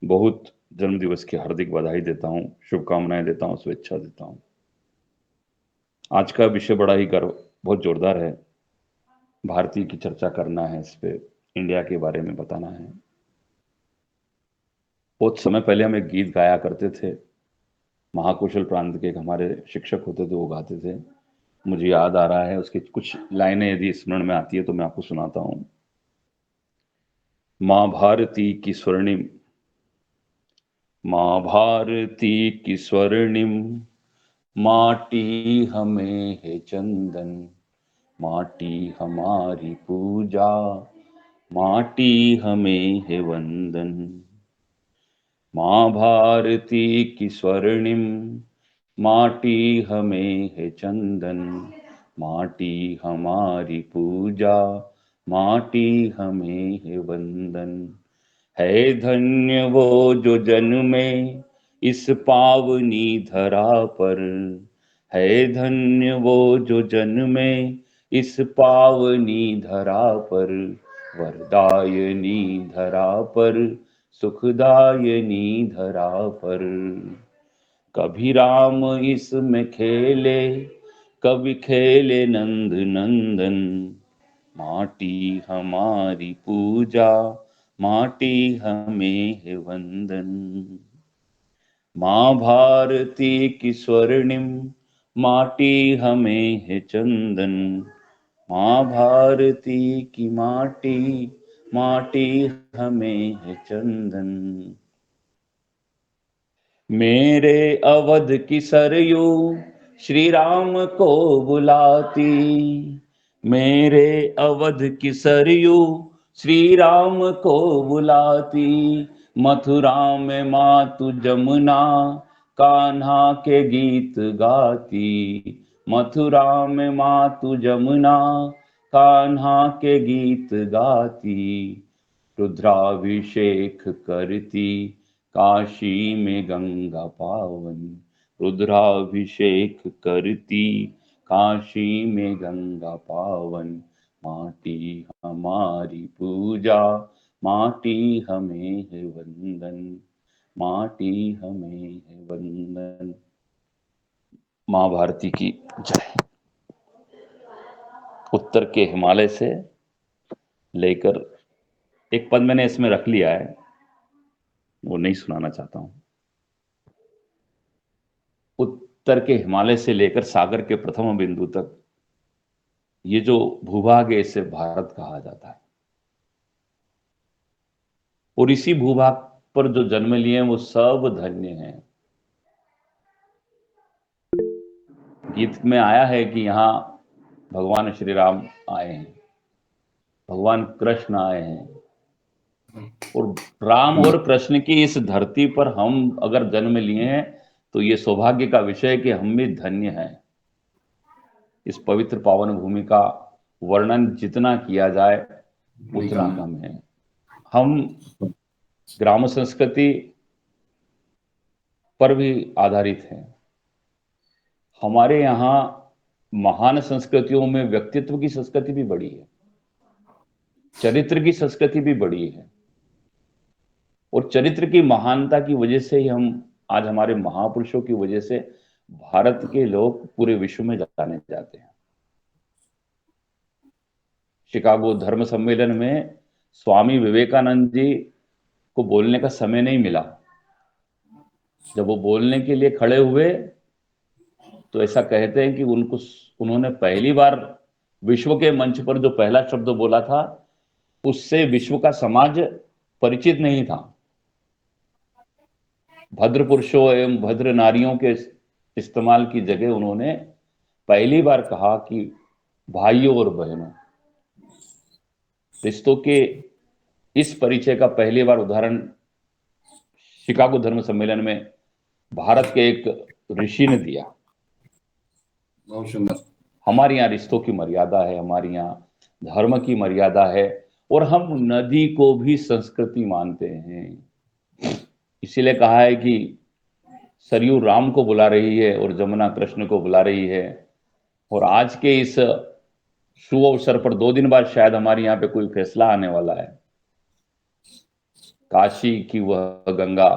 बहुत जन्म दिवस की हार्दिक बधाई देता हूं, शुभकामनाएं देता हूं, शुभेच्छा देता हूं। आज का विषय बड़ा ही बहुत जोरदार है। भारतीय की चर्चा करना है, इस पे इंडिया के बारे में बताना है। बहुत समय पहले हम एक गीत गाया करते थे, महाकौशल प्रांत के एक हमारे शिक्षक होते थे, वो गाते थे, मुझे याद आ रहा है उसकी कुछ लाइनें यदि स्मरण में आती है तो मैं आपको सुनाता हूं। माँ भारती की स्वर्णिम, माँ भारती की स्वर्णिम माटी हमें है चंदन, माटी हमारी पूजा, माटी हमें है वंदन। माँ भारती की स्वर्णिम माटी हमें है चंदन, माटी हमारी पूजा, माटी हमें है वंदन। है धन्य वो जो जन्मे इस पावनी धरा पर, है धन्य वो जो जन्मे इस पावनी धरा पर, वरदायनी धरा पर, सुखदायनी धरा पर। कभी राम इसमें खेले, कभी खेले नंद नंदन, माटी हमारी पूजा, माटी हमें है वंदन। माँ भारती की स्वर्णिम माटी हमें है चंदन, माँ भारती की माटी, माटी हमें है चंदन। मेरे अवध की सरयू श्री राम को बुलाती, मेरे अवध की सरयू श्री राम को बुलाती, मथुरा में मातु जमुना कान्हा के गीत गाती, मथुरा में मातु जमुना कान्हा के गीत गाती। रुद्राभिषेक करती काशी में गंगा पावन, रुद्राभिषेक करती काशी में गंगा पावन। माटी हमारी पूजा, माटी हमें है वंदन, माटी हमें है वंदन। माँ भारती की जय। उत्तर के हिमालय से लेकर, एक पद मैंने इसमें रख लिया है, वो नहीं सुनाना चाहता हूं। उत्तर के हिमालय से लेकर सागर के प्रथम बिंदु तक ये जो भूभाग है इसे भारत कहा जाता है, और इसी भूभाग पर जो जन्म लिए हैं वो सब धन्य हैं। गीत में आया है कि यहाँ भगवान श्री राम आए हैं, भगवान कृष्ण आए हैं, और राम और कृष्ण की इस धरती पर हम अगर जन्म लिए हैं तो ये सौभाग्य का विषय है कि हम भी धन्य हैं। इस पवित्र पावन भूमि का वर्णन जितना किया जाए उतना कम है। हम ग्राम संस्कृति पर भी आधारित हैं। हमारे यहाँ महान संस्कृतियों में व्यक्तित्व की संस्कृति भी बड़ी है, चरित्र की संस्कृति भी बड़ी है, और चरित्र की महानता की वजह से ही हम आज, हमारे महापुरुषों की वजह से भारत के लोग पूरे विश्व में जाने जाते हैं। शिकागो धर्म सम्मेलन में स्वामी विवेकानंद जी को बोलने का समय नहीं मिला। जब वो बोलने के लिए खड़े हुए तो ऐसा कहते हैं कि उन्होंने पहली बार विश्व के मंच पर जो पहला शब्द बोला था, उससे विश्व का समाज परिचित नहीं था। भद्र पुरुषों एवं भद्र नारियों के इस्तेमाल की जगह उन्होंने पहली बार कहा कि भाइयों और बहनों। रिश्तों के इस परिचय का पहली बार उदाहरण शिकागो धर्म सम्मेलन में भारत के एक ऋषि ने दिया। बहुत सुंदर। हमारे यहाँ रिश्तों की मर्यादा है, हमारे यहाँ धर्म की मर्यादा है, और हम नदी को भी संस्कृति मानते हैं। इसीलिए कहा है कि सरयू राम को बुला रही है और जमुना कृष्ण को बुला रही है। और आज के इस शुभ अवसर पर 2 दिन बाद शायद हमारे यहाँ पे कोई फैसला आने वाला है। काशी की वह गंगा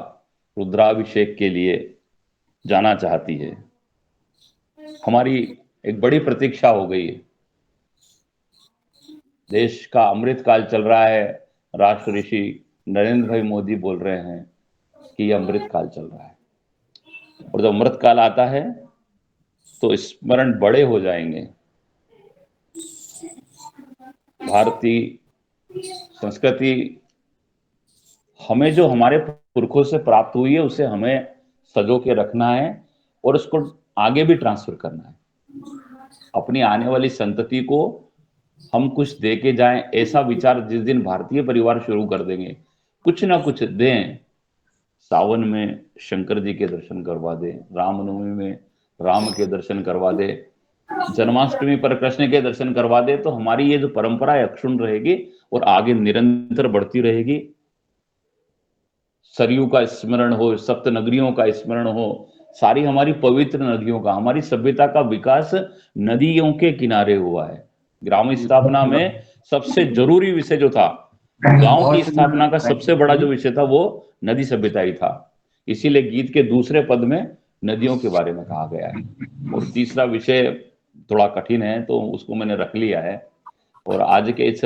रुद्राभिषेक के लिए जाना चाहती है। हमारी एक बड़ी प्रतीक्षा हो गई है। देश का अमृत काल चल रहा है। राष्ट्र ऋषि नरेंद्र भाई मोदी बोल रहे हैं कि यह अमृत काल चल रहा है, और जब अमृत काल आता है तो स्मरण बड़े हो जाएंगे। भारतीय संस्कृति हमें, जो हमारे पुरखों से प्राप्त हुई है, उसे हमें सजो के रखना है और उसको आगे भी ट्रांसफर करना है। अपनी आने वाली संतति को हम कुछ दे के जाएं, ऐसा विचार जिस दिन भारतीय परिवार शुरू कर देंगे, कुछ ना कुछ दें। सावन में शंकर जी के दर्शन करवा दे, रामनवमी में राम के दर्शन करवा दे, जन्माष्टमी पर कृष्ण के दर्शन करवा दे, तो हमारी ये जो परंपरा है अक्षुण्ण रहेगी और आगे निरंतर बढ़ती रहेगी। सरयू का स्मरण हो, सप्त नगरियों का स्मरण हो, सारी हमारी पवित्र नदियों का, हमारी सभ्यता का विकास नदियों के किनारे हुआ है। ग्राम स्थापना में सबसे जरूरी विषय जो था, गांव की स्थापना का सबसे बड़ा जो विषय था, वो नदी सभ्यता ही था। इसीलिए गीत के दूसरे पद में नदियों के बारे में कहा गया है। और तीसरा विषय थोड़ा कठिन है, तो उसको मैंने रख लिया है। और आज के इस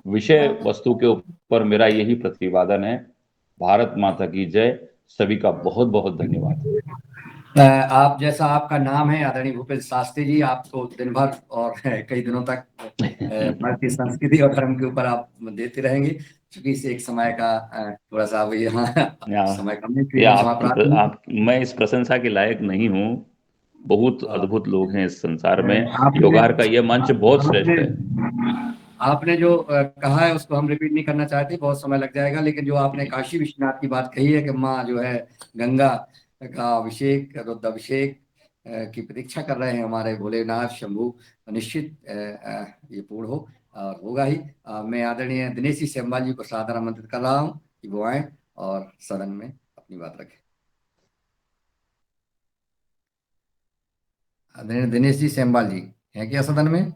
विषय वस्तु के ऊपर मेरा यही प्रतिपादन है। भारत माता की जय। सभी का बहुत बहुत धन्यवाद। आप जैसा आपका नाम है आदरणीय भूपेंद्र शास्त्री जी, आपको दिन भर और कई दिनों तक भारतीय संस्कृति और धर्म के ऊपर आप देते रहेंगे, क्योंकि इसे एक समय का थोड़ा सा यहाँ समय कम। मैं इस प्रशंसा के लायक नहीं हूँ। बहुत अद्भुत लोग हैं इस संसार में। योगाहार का यह मंच बहुत श्रेष्ठ है। आपने जो कहा है उसको हम रिपीट नहीं करना चाहते, बहुत समय लग जाएगा। लेकिन जो आपने काशी विश्वनाथ की बात कही है कि माँ जो है गंगा का अभिषेक, रुद्राभिषेक की प्रतीक्षा कर रहे हैं हमारे भोलेनाथ शंभू, निश्चित ये पूर्ण हो और होगा ही। मैं आदरणीय दिनेश जी सेमवाल जी को सादर आमंत्रित कर रहा हूँ कि वो आए और सदन में अपनी बात रखें। आदरणीय दिनेश जी सेमवाल जी हैं क्या सदन में?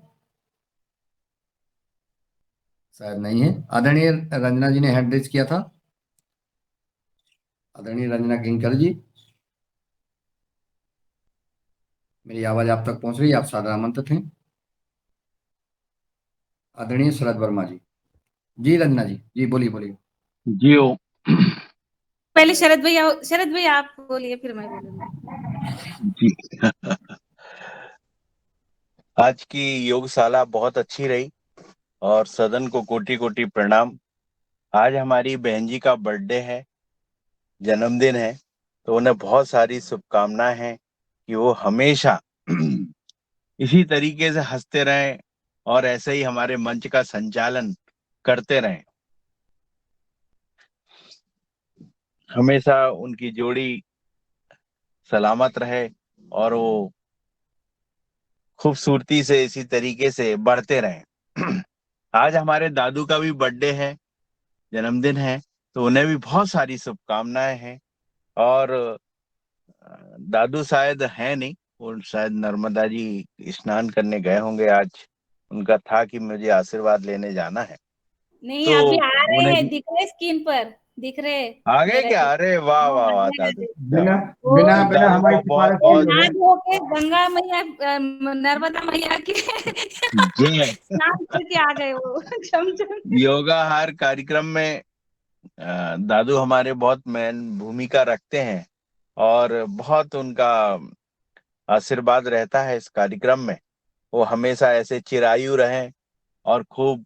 शायद नहीं है। आदरणीय रंजना जी ने हैंड रेज किया था। आदरणीय रंजना किंकर जी, मेरी आवाज आप तक पहुंच रही है? आप सादर आमंत्रित हैं। आदरणीय शरद वर्मा जी। जी रंजना जी बोलिए बोलिए। जी ओ पहले शरद भाई आप बोलिए, फिर मैं बोलूंगी। आज की योगशाला बहुत अच्छी रही और सदन को कोटि कोटि प्रणाम। आज हमारी बहन जी का बर्थडे है, जन्मदिन है, तो उन्हें बहुत सारी शुभकामनाएं हैं कि वो हमेशा इसी तरीके से हंसते रहें और ऐसे ही हमारे मंच का संचालन करते रहें। हमेशा उनकी जोड़ी सलामत रहे और वो खूबसूरती से इसी तरीके से बढ़ते रहें। आज हमारे दादू का भी बर्थडे है, जन्मदिन है, तो उन्हें भी बहुत सारी शुभकामनाएं हैं। और दादू शायद है नहीं, वो शायद नर्मदा जी स्नान करने गए होंगे आज, उनका था कि मुझे आशीर्वाद लेने जाना है। नहीं, तो अभी आ रहे उन्हें हैं, भी दिख रहे स्क्रीन पर, दिख रहे आ गए मेरा। क्या? अरे वाह हाँ, वाह आ वाह गए, आ दादू, गए। बिना वो बिना बिना दादू हमारी को बहुत सिफारिश बहुत किए हुए। नहा धो के गंगा मैया, नर्मदा मैया के जय। स्नान करके आ गए वो चमचम। योगाहार कार्यक्रम में दादू हमारे बहुत मेन भूमिका रखते हैं और बहुत उनका आशीर्वाद रहता है इस कार्यक्रम में। वो हमेशा ऐसे चिरायु रहें और खूब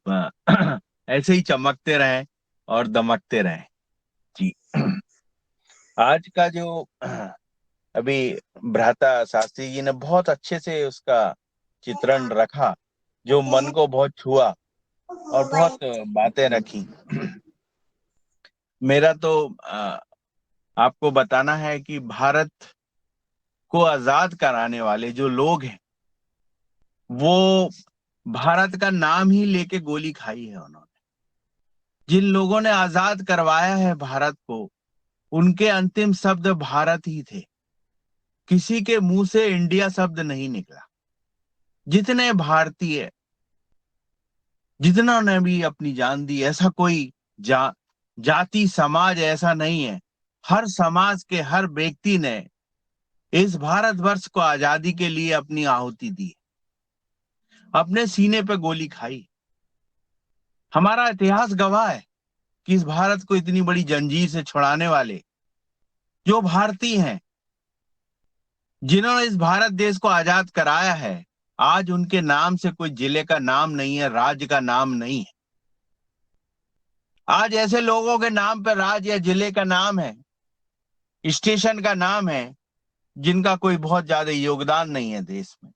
ऐसे ही चमकते रहें और दमकते रहें जी। आज का जो अभी भ्राता शास्त्री जी ने बहुत अच्छे से उसका चित्रण रखा, जो मन को बहुत छुआ और बहुत बातें रखी। मेरा तो आपको बताना है कि भारत को आजाद कराने वाले जो लोग हैं, वो भारत का नाम ही लेके गोली खाई है उन्होंने। जिन लोगों ने आजाद करवाया है भारत को, उनके अंतिम शब्द भारत ही थे। किसी के मुंह से इंडिया शब्द नहीं निकला। जितने भारतीय, जितना ने भी अपनी जान दी, ऐसा कोई जाति समाज ऐसा नहीं है। हर समाज के हर व्यक्ति ने इस भारतवर्ष को आजादी के लिए अपनी आहुति दी, अपने सीने पे गोली खाई। हमारा इतिहास गवाह है कि इस भारत को इतनी बड़ी जंजीर से छुड़ाने वाले जो भारतीय हैं, जिन्होंने इस भारत देश को आजाद कराया है, आज उनके नाम से कोई जिले का नाम नहीं है, राज्य का नाम नहीं है। आज ऐसे लोगों के नाम पर राज्य या जिले का नाम है, स्टेशन का नाम है, जिनका कोई बहुत ज्यादा योगदान नहीं है देश में,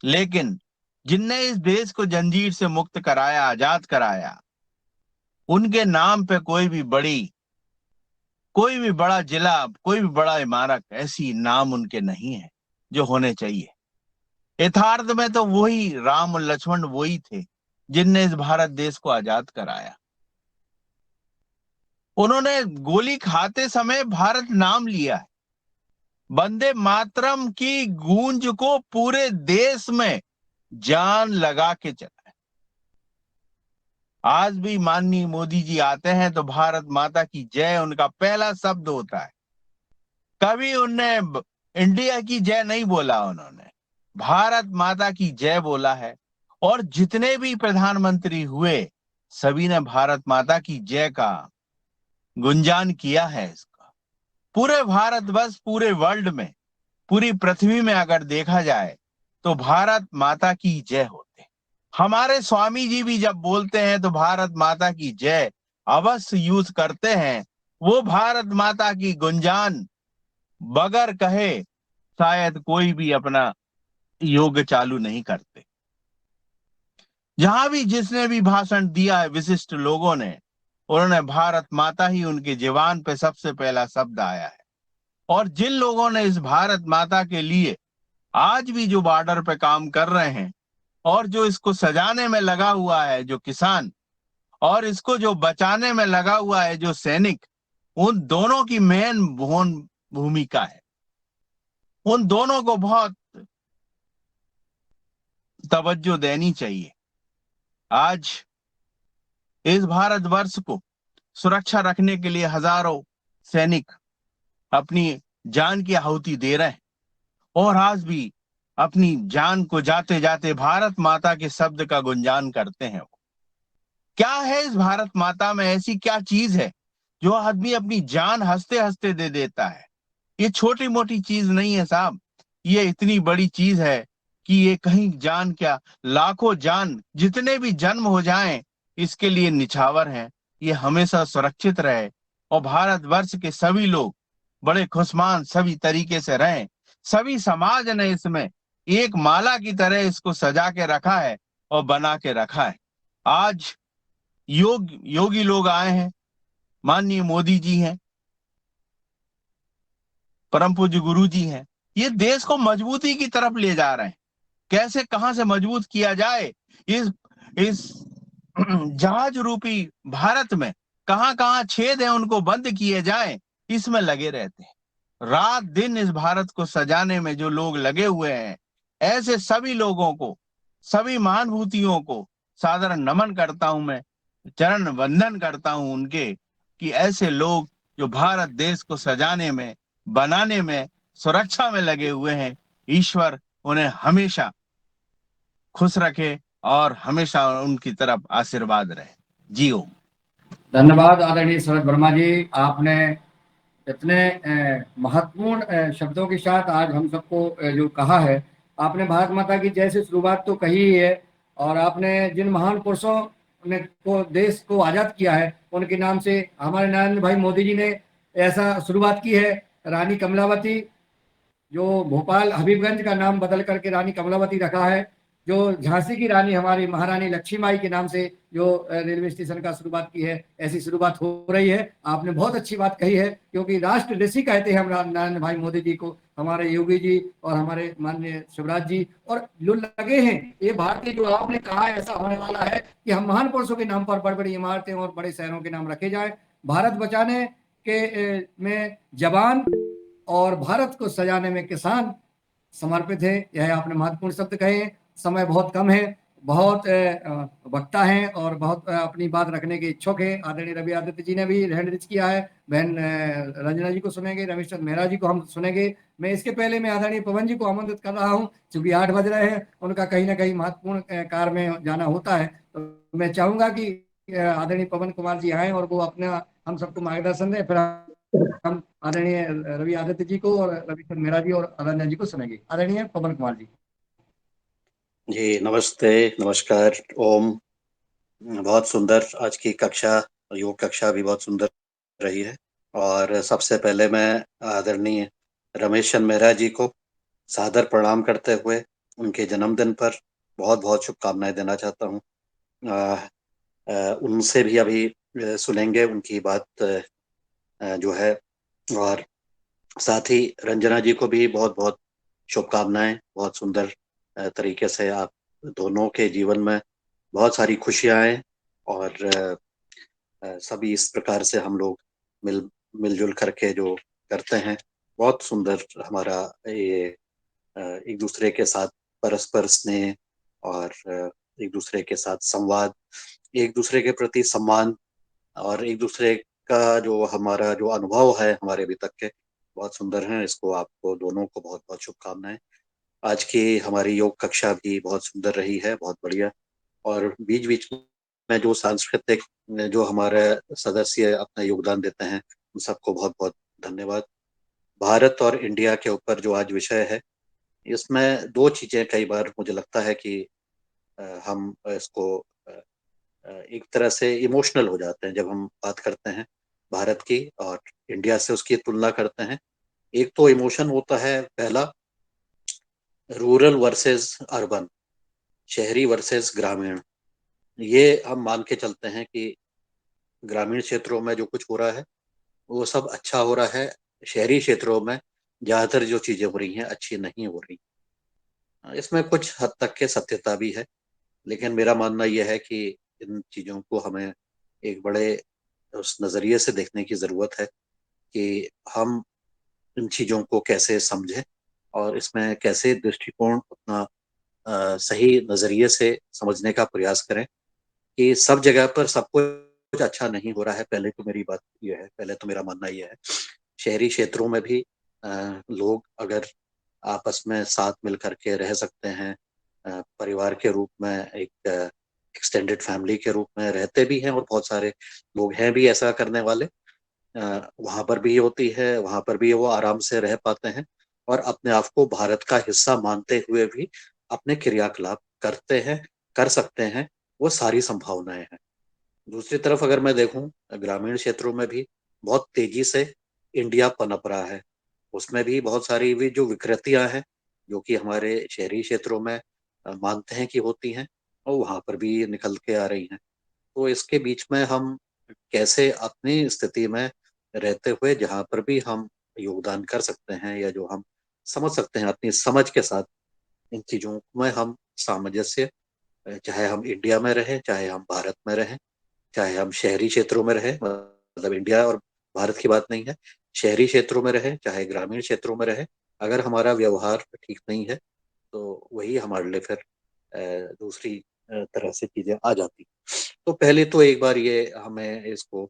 लेकिन जिनने इस देश को जंजीर से मुक्त कराया, आजाद कराया, उनके नाम पे कोई भी बड़ा जिला, कोई भी बड़ा इमारत, ऐसी नाम उनके नहीं है जो होने चाहिए। यथार्थ में तो वही राम और लक्ष्मण वही थे जिनने इस भारत देश को आजाद कराया। उन्होंने गोली खाते समय भारत नाम लिया है। वंदे मातरम की गूंज को पूरे देश में जान लगा के चला है। आज भी माननीय मोदी जी आते हैं तो भारत माता की जय उनका पहला शब्द होता है। कभी उनने इंडिया की जय नहीं बोला, उन्होंने भारत माता की जय बोला है। और जितने भी प्रधानमंत्री हुए, सभी ने भारत माता की जय का गुंजान किया है। इसका पूरे भारतवर्ष, पूरे वर्ल्ड में, पूरी पृथ्वी में अगर देखा जाए तो भारत माता की जय होते। हमारे स्वामी जी भी जब बोलते हैं तो भारत माता की जय अवश्य यूज करते हैं। वो भारत माता की गुंजान बगैर कहे शायद कोई भी अपना योग चालू नहीं करते। जहां भी जिसने भी भाषण दिया है विशिष्ट लोगों ने, उन्होंने भारत माता ही उनके जीवन पे सबसे पहला शब्द आया है। और जिन लोगों ने इस भारत माता के लिए आज भी जो बॉर्डर पे काम कर रहे हैं और जो इसको सजाने में लगा हुआ है जो किसान, और इसको जो बचाने में लगा हुआ है जो सैनिक, उन दोनों की मेन भूमिका है। उन दोनों को बहुत तवज्जो देनी चाहिए। आज इस भारतवर्ष को सुरक्षा रखने के लिए हजारों सैनिक अपनी जान की आहुति दे रहे हैं और आज भी अपनी जान को जाते जाते भारत माता के शब्द का गुंजान करते हैं। क्या है इस भारत माता में, ऐसी क्या चीज है जो आदमी अपनी जान हंसते हंसते दे देता है? ये छोटी मोटी चीज नहीं है साहब, ये इतनी बड़ी चीज है कि ये कहीं जान क्या, लाखों जान, जितने भी जन्म हो जाएं, इसके लिए निछावर है। ये हमेशा सुरक्षित रहे और भारतवर्ष के सभी लोग बड़े खुशमान सभी तरीके से रहें। सभी समाज ने इसमें एक माला की तरह इसको सजा के रखा है और बना के रखा है। आज योगी लोग आए हैं, माननीय मोदी जी हैं, परम पूज्य गुरु जी हैं, ये देश को मजबूती की तरफ ले जा रहे हैं। कैसे, कहां से मजबूत किया जाए, इस जहाज रूपी भारत में कहाँ कहाँ छेद है उनको बंद किए जाए, इसमें लगे रहते हैं। रात दिन इस भारत को सजाने में जो लोग लगे हुए हैं, ऐसे सभी लोगों को, सभी महानुभूतियों को सादर नमन करता हूं मैं, चरण वंदन करता हूं उनके, कि ऐसे लोग जो भारत देश को सजाने में, बनाने में, सुरक्षा में लगे हुए हैं, ईश्वर उन्हें हमेशा खुश रखे और हमेशा उनकी तरफ आशीर्वाद रहे। जियो। धन्यवाद आदरणीय शरद वर्मा जी, आपने इतने महत्वपूर्ण शब्दों के साथ आज हम सबको जो कहा है। आपने भारत माता की जैसे शुरुआत तो कही ही है, और आपने जिन महान पुरुषों ने को देश को आज़ाद किया है उनके नाम से हमारे नरेंद्र भाई मोदी जी ने ऐसा शुरुआत की है। रानी कमलावती, जो भोपाल हबीबगंज का नाम बदल करके रानी कमलावती रखा है, जो झांसी की रानी हमारी महारानी लक्ष्मीबाई के नाम से जो रेलवे स्टेशन का शुरुआत की है, ऐसी शुरुआत हो रही है। आपने बहुत अच्छी बात कही है, क्योंकि राष्ट्र ऋषि कहते हैं हम नरेंद्र भाई मोदी जी को, हमारे योगी जी और हमारे माननीय शिवराज जी, और जो लगे हैं ये भारतीय, जो आपने कहा ऐसा होने वाला है कि हम महान पुरुषों के नाम पर बड़ी बड़ी इमारतें और बड़े शहरों के नाम रखे जाए। भारत बचाने के में जवान और भारत को सजाने में किसान समर्पित है। यह आपने महत्वपूर्ण शब्द कहे हैं। समय बहुत कम है, बहुत वक्ता हैं और बहुत अपनी बात रखने के इच्छुक है। आदरणीय रवि आदित्य जी ने भी हैंड रेज किया है। बहन रंजना जी को सुनेंगे, रविशंकर मेहरा जी को हम सुनेंगे। मैं इसके पहले मैं आदरणीय पवन जी को आमंत्रित कर रहा हूं, क्योंकि 8 बज रहे हैं, उनका कहीं ना कहीं महत्वपूर्ण कार्य में जाना होता है। तो मैं चाहूंगा कि आदरणीय पवन कुमार जी आए और वो अपना हम सबको मार्गदर्शन दें। फिर हम आदरणीय रवि आदित्य जी को और रविशंकर मेहरा जी और रंजना जी को सुनेंगे। आदरणीय पवन कुमार जी। जी नमस्ते, नमस्कार, ओम। बहुत सुंदर आज की कक्षा, योग कक्षा भी बहुत सुंदर रही है। और सबसे पहले मैं आदरणीय रमेशन मेहरा जी को सादर प्रणाम करते हुए उनके जन्मदिन पर बहुत बहुत शुभकामनाएं देना चाहता हूँ। उनसे भी अभी सुनेंगे उनकी बात जो है, और साथ ही रंजना जी को भी बहुत बहुत शुभकामनाएं। बहुत सुंदर तरीके से आप दोनों के जीवन में बहुत सारी खुशियां आए, और सभी इस प्रकार से हम लोग मिलजुल करके जो करते हैं, बहुत सुंदर हमारा ये एक दूसरे के साथ परस्पर स्नेह और एक दूसरे के साथ संवाद, एक दूसरे के प्रति सम्मान, और एक दूसरे का जो हमारा जो अनुभव है हमारे अभी तक के, बहुत सुंदर है। इसको आपको दोनों को बहुत बहुत शुभकामनाएं। आज की हमारी योग कक्षा भी बहुत सुंदर रही है, बहुत बढ़िया। और बीच बीच में जो सांस्कृतिक जो हमारे सदस्य अपना योगदान देते हैं, उन सबको बहुत बहुत धन्यवाद। भारत और इंडिया के ऊपर जो आज विषय है, इसमें दो चीजें कई बार मुझे लगता है कि हम इसको एक तरह से इमोशनल हो जाते हैं जब हम बात करते हैं भारत की और इंडिया से उसकी तुलना करते हैं। एक तो इमोशन होता है पहला, रूरल वर्सेस अर्बन, शहरी वर्सेस ग्रामीण। ये हम मान के चलते हैं कि ग्रामीण क्षेत्रों में जो कुछ हो रहा है वो सब अच्छा हो रहा है, शहरी क्षेत्रों में ज्यादातर जो चीजें हो रही हैं अच्छी नहीं हो रही। इसमें कुछ हद तक के सत्यता भी है, लेकिन मेरा मानना यह है कि इन चीजों को हमें एक बड़े उस नजरिए से देखने की जरूरत है कि हम इन चीजों को कैसे समझें और इसमें कैसे दृष्टिकोण अपना सही नजरिए से समझने का प्रयास करें कि सब जगह पर सब कुछ अच्छा नहीं हो रहा है। पहले तो मेरी बात यह है, पहले तो मेरा मानना यह है, शहरी क्षेत्रों में भी लोग अगर आपस में साथ मिल करके रह सकते हैं, परिवार के रूप में, एक एक्सटेंडेड फैमिली के रूप में रहते भी हैं, और बहुत सारे लोग हैं भी ऐसा करने वाले, वहां पर भी होती है, वहां पर भी वो आराम से रह पाते हैं और अपने आप को भारत का हिस्सा मानते हुए भी अपने क्रियाकलाप करते हैं, कर सकते हैं। वो सारी संभावनाएं हैं। दूसरी तरफ अगर मैं देखूं, ग्रामीण क्षेत्रों में भी बहुत तेजी से इंडिया पनप रहा है। उसमें भी बहुत सारी भी जो विकृतियां हैं जो कि हमारे शहरी क्षेत्रों में मानते हैं कि होती हैं, और वहां पर भी निकल के आ रही हैं। तो इसके बीच में हम कैसे अपनी स्थिति में रहते हुए जहाँ पर भी हम योगदान कर सकते हैं, या जो हम समझ सकते हैं अपनी समझ के साथ, इन चीजों में हम सामंजस्य, चाहे हम इंडिया में रहें चाहे हम भारत में रहें, चाहे हम शहरी क्षेत्रों में रहे, मतलब इंडिया और भारत की बात नहीं है, शहरी क्षेत्रों में रहे चाहे ग्रामीण क्षेत्रों में रहे, अगर हमारा व्यवहार ठीक नहीं है तो वही हमारे लिए फिर दूसरी तरह से चीजें आ जाती। तो पहले तो एक बार ये हमें इसको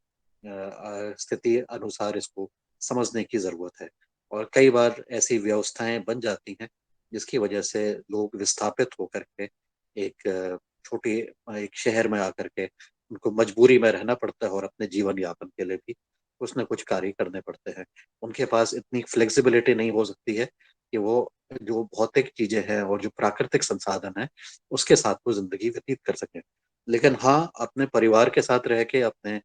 स्थिति अनुसार इसको समझने की जरूरत है। और कई बार ऐसी व्यवस्थाएं बन जाती हैं जिसकी वजह से लोग विस्थापित होकर के एक छोटे एक शहर में आकर के उनको मजबूरी में रहना पड़ता है और अपने जीवन यापन के लिए भी कुछ न कुछ कार्य करने पड़ते हैं। उनके पास इतनी फ्लेक्सिबिलिटी नहीं हो सकती है कि वो जो भौतिक चीजें हैं और जो प्राकृतिक संसाधन है उसके साथ वो जिंदगी व्यतीत कर सकें। लेकिन हाँ, अपने परिवार के साथ रह के, अपने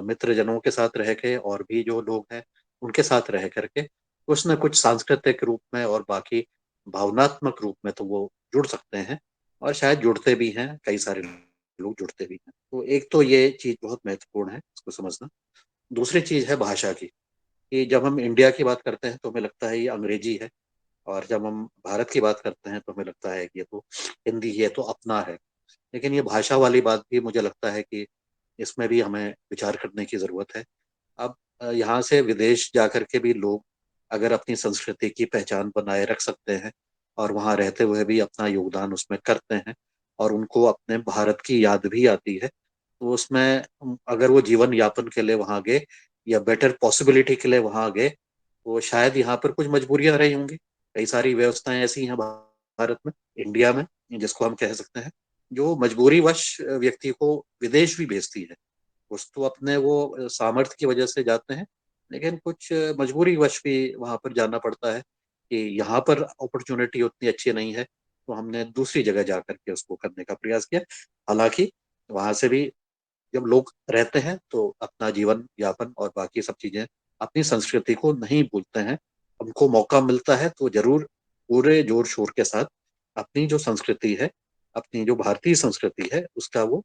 मित्र जनों के साथ रह के, और भी जो लोग हैं उनके साथ रह करके कुछ न कुछ सांस्कृतिक रूप में और बाकी भावनात्मक रूप में तो वो जुड़ सकते हैं, और शायद जुड़ते भी हैं, कई सारे लोग जुड़ते भी हैं। तो एक तो ये चीज बहुत महत्वपूर्ण है इसको समझना। दूसरी चीज है भाषा की, कि जब हम इंडिया की बात करते हैं तो हमें लगता है ये अंग्रेजी है, और जब हम भारत की बात करते हैं तो हमें लगता है कि ये तो हिंदी है, तो अपना है। लेकिन ये भाषा वाली बात भी मुझे लगता है कि इसमें भी हमें विचार करने की जरूरत है। अब यहाँ से विदेश जाकर के भी लोग अगर अपनी संस्कृति की पहचान बनाए रख सकते हैं और वहाँ रहते हुए भी अपना योगदान उसमें करते हैं, और उनको अपने भारत की याद भी आती है, तो उसमें अगर वो जीवन यापन के लिए वहाँ गए या बेटर पॉसिबिलिटी के लिए वहाँ गए, तो शायद यहाँ पर कुछ मजबूरियां रही होंगी। कई सारी व्यवस्थाएं ऐसी हैं भारत में, इंडिया में, जिसको हम कह सकते हैं, जो मजबूरीवश व्यक्ति को विदेश भी भेजती है। कुछ तो अपने वो सामर्थ्य की वजह से जाते हैं, लेकिन कुछ मजबूरीवश भी वहां पर जाना पड़ता है कि यहाँ पर अपॉर्चुनिटी उतनी अच्छी नहीं है, तो हमने दूसरी जगह जा करके उसको करने का प्रयास किया। हालांकि वहां से भी जब लोग रहते हैं तो अपना जीवन यापन और बाकी सब चीजें, अपनी संस्कृति को नहीं भूलते हैं। उनको मौका मिलता है तो जरूर पूरे जोर शोर के साथ अपनी जो संस्कृति है, अपनी जो भारतीय संस्कृति है, उसका वो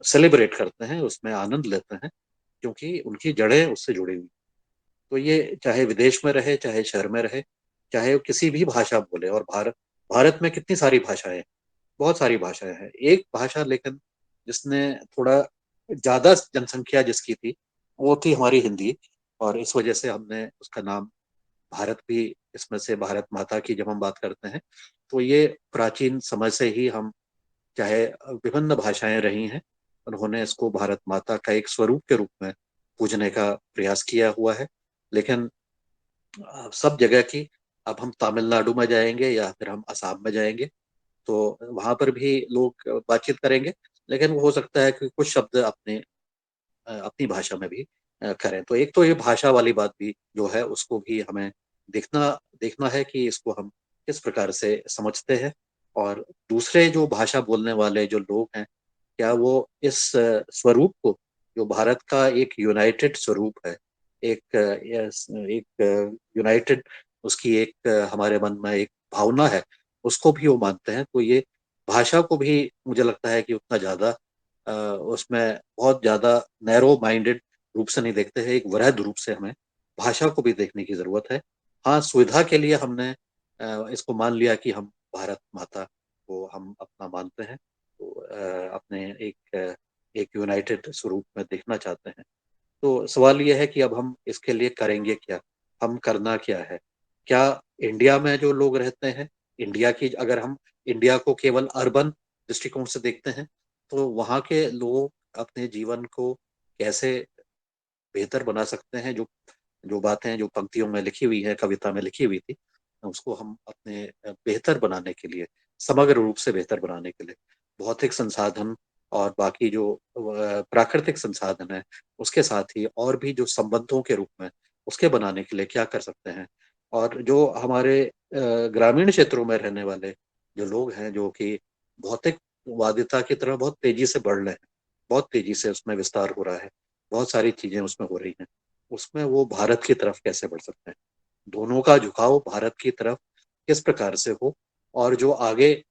सेलिब्रेट करते हैं, उसमें आनंद लेते हैं, क्योंकि उनकी जड़ें उससे जुड़ी हुई। तो ये चाहे विदेश में रहे, चाहे शहर में रहे, चाहे वो किसी भी भाषा बोले, और भारत भारत में कितनी सारी भाषाएं हैं, बहुत सारी भाषाएं हैं। एक भाषा लेकिन जिसने थोड़ा ज्यादा जनसंख्या जिसकी थी, वो थी हमारी हिंदी, और इस वजह से हमने उसका नाम भारत भी इसमें से, भारत माता की जब हम बात करते हैं, तो ये प्राचीन समय से ही हम, चाहे विभिन्न भाषाएं रही हैं, उन्होंने इसको भारत माता का एक स्वरूप के रूप में पूजने का प्रयास किया हुआ है। लेकिन सब जगह की, अब हम तमिलनाडु में जाएंगे या फिर हम असम में जाएंगे, तो वहां पर भी लोग बातचीत करेंगे, लेकिन वो हो सकता है कि कुछ शब्द अपने अपनी भाषा में भी करें। तो एक तो ये भाषा वाली बात भी जो है उसको भी हमें देखना देखना है कि इसको हम किस प्रकार से समझते हैं, और दूसरे जो भाषा बोलने वाले जो लोग हैं, क्या वो इस स्वरूप को, जो भारत का एक यूनाइटेड स्वरूप है, एक यूनाइटेड, उसकी एक हमारे मन में एक भावना है, उसको भी वो मानते हैं। तो ये भाषा को भी मुझे लगता है कि उतना ज्यादा उसमें बहुत ज्यादा नैरो माइंडेड रूप से नहीं देखते हैं, एक वृहद रूप से हमें भाषा को भी देखने की जरूरत है। हाँ, सुविधा के लिए हमने इसको मान लिया कि हम भारत माता को हम अपना मानते हैं, तो अपने एक यूनाइटेड स्वरूप में देखना चाहते हैं। तो सवाल यह है कि अब हम इसके लिए करेंगे क्या, हम करना क्या है। क्या इंडिया में जो लोग रहते हैं, इंडिया की, अगर हम इंडिया को केवल अर्बन दृष्टिकोण से देखते हैं, तो वहाँ के लोग अपने जीवन को कैसे बेहतर बना सकते हैं, जो जो बातें जो पंक्तियों में लिखी हुई है, कविता में लिखी हुई थी, उसको हम अपने बेहतर बनाने के लिए, समग्र रूप से बेहतर बनाने के लिए, भौतिक संसाधन और बाकी जो प्राकृतिक संसाधन है, उसके साथ ही और भी जो संबंधों के रूप में उसके बनाने के लिए क्या कर सकते हैं। और जो हमारे ग्रामीण क्षेत्रों में रहने वाले जो लोग हैं, जो कि भौतिकवादिता की तरह बहुत तेजी से बढ़ रहे हैं, बहुत तेजी से उसमें विस्तार हो रहा है, बहुत सारी चीजें उसमें हो रही हैं, उसमें वो भारत की तरफ कैसे बढ़ सकते हैं, दोनों का झुकाव भारत की तरफ किस प्रकार से हो, और जो आगे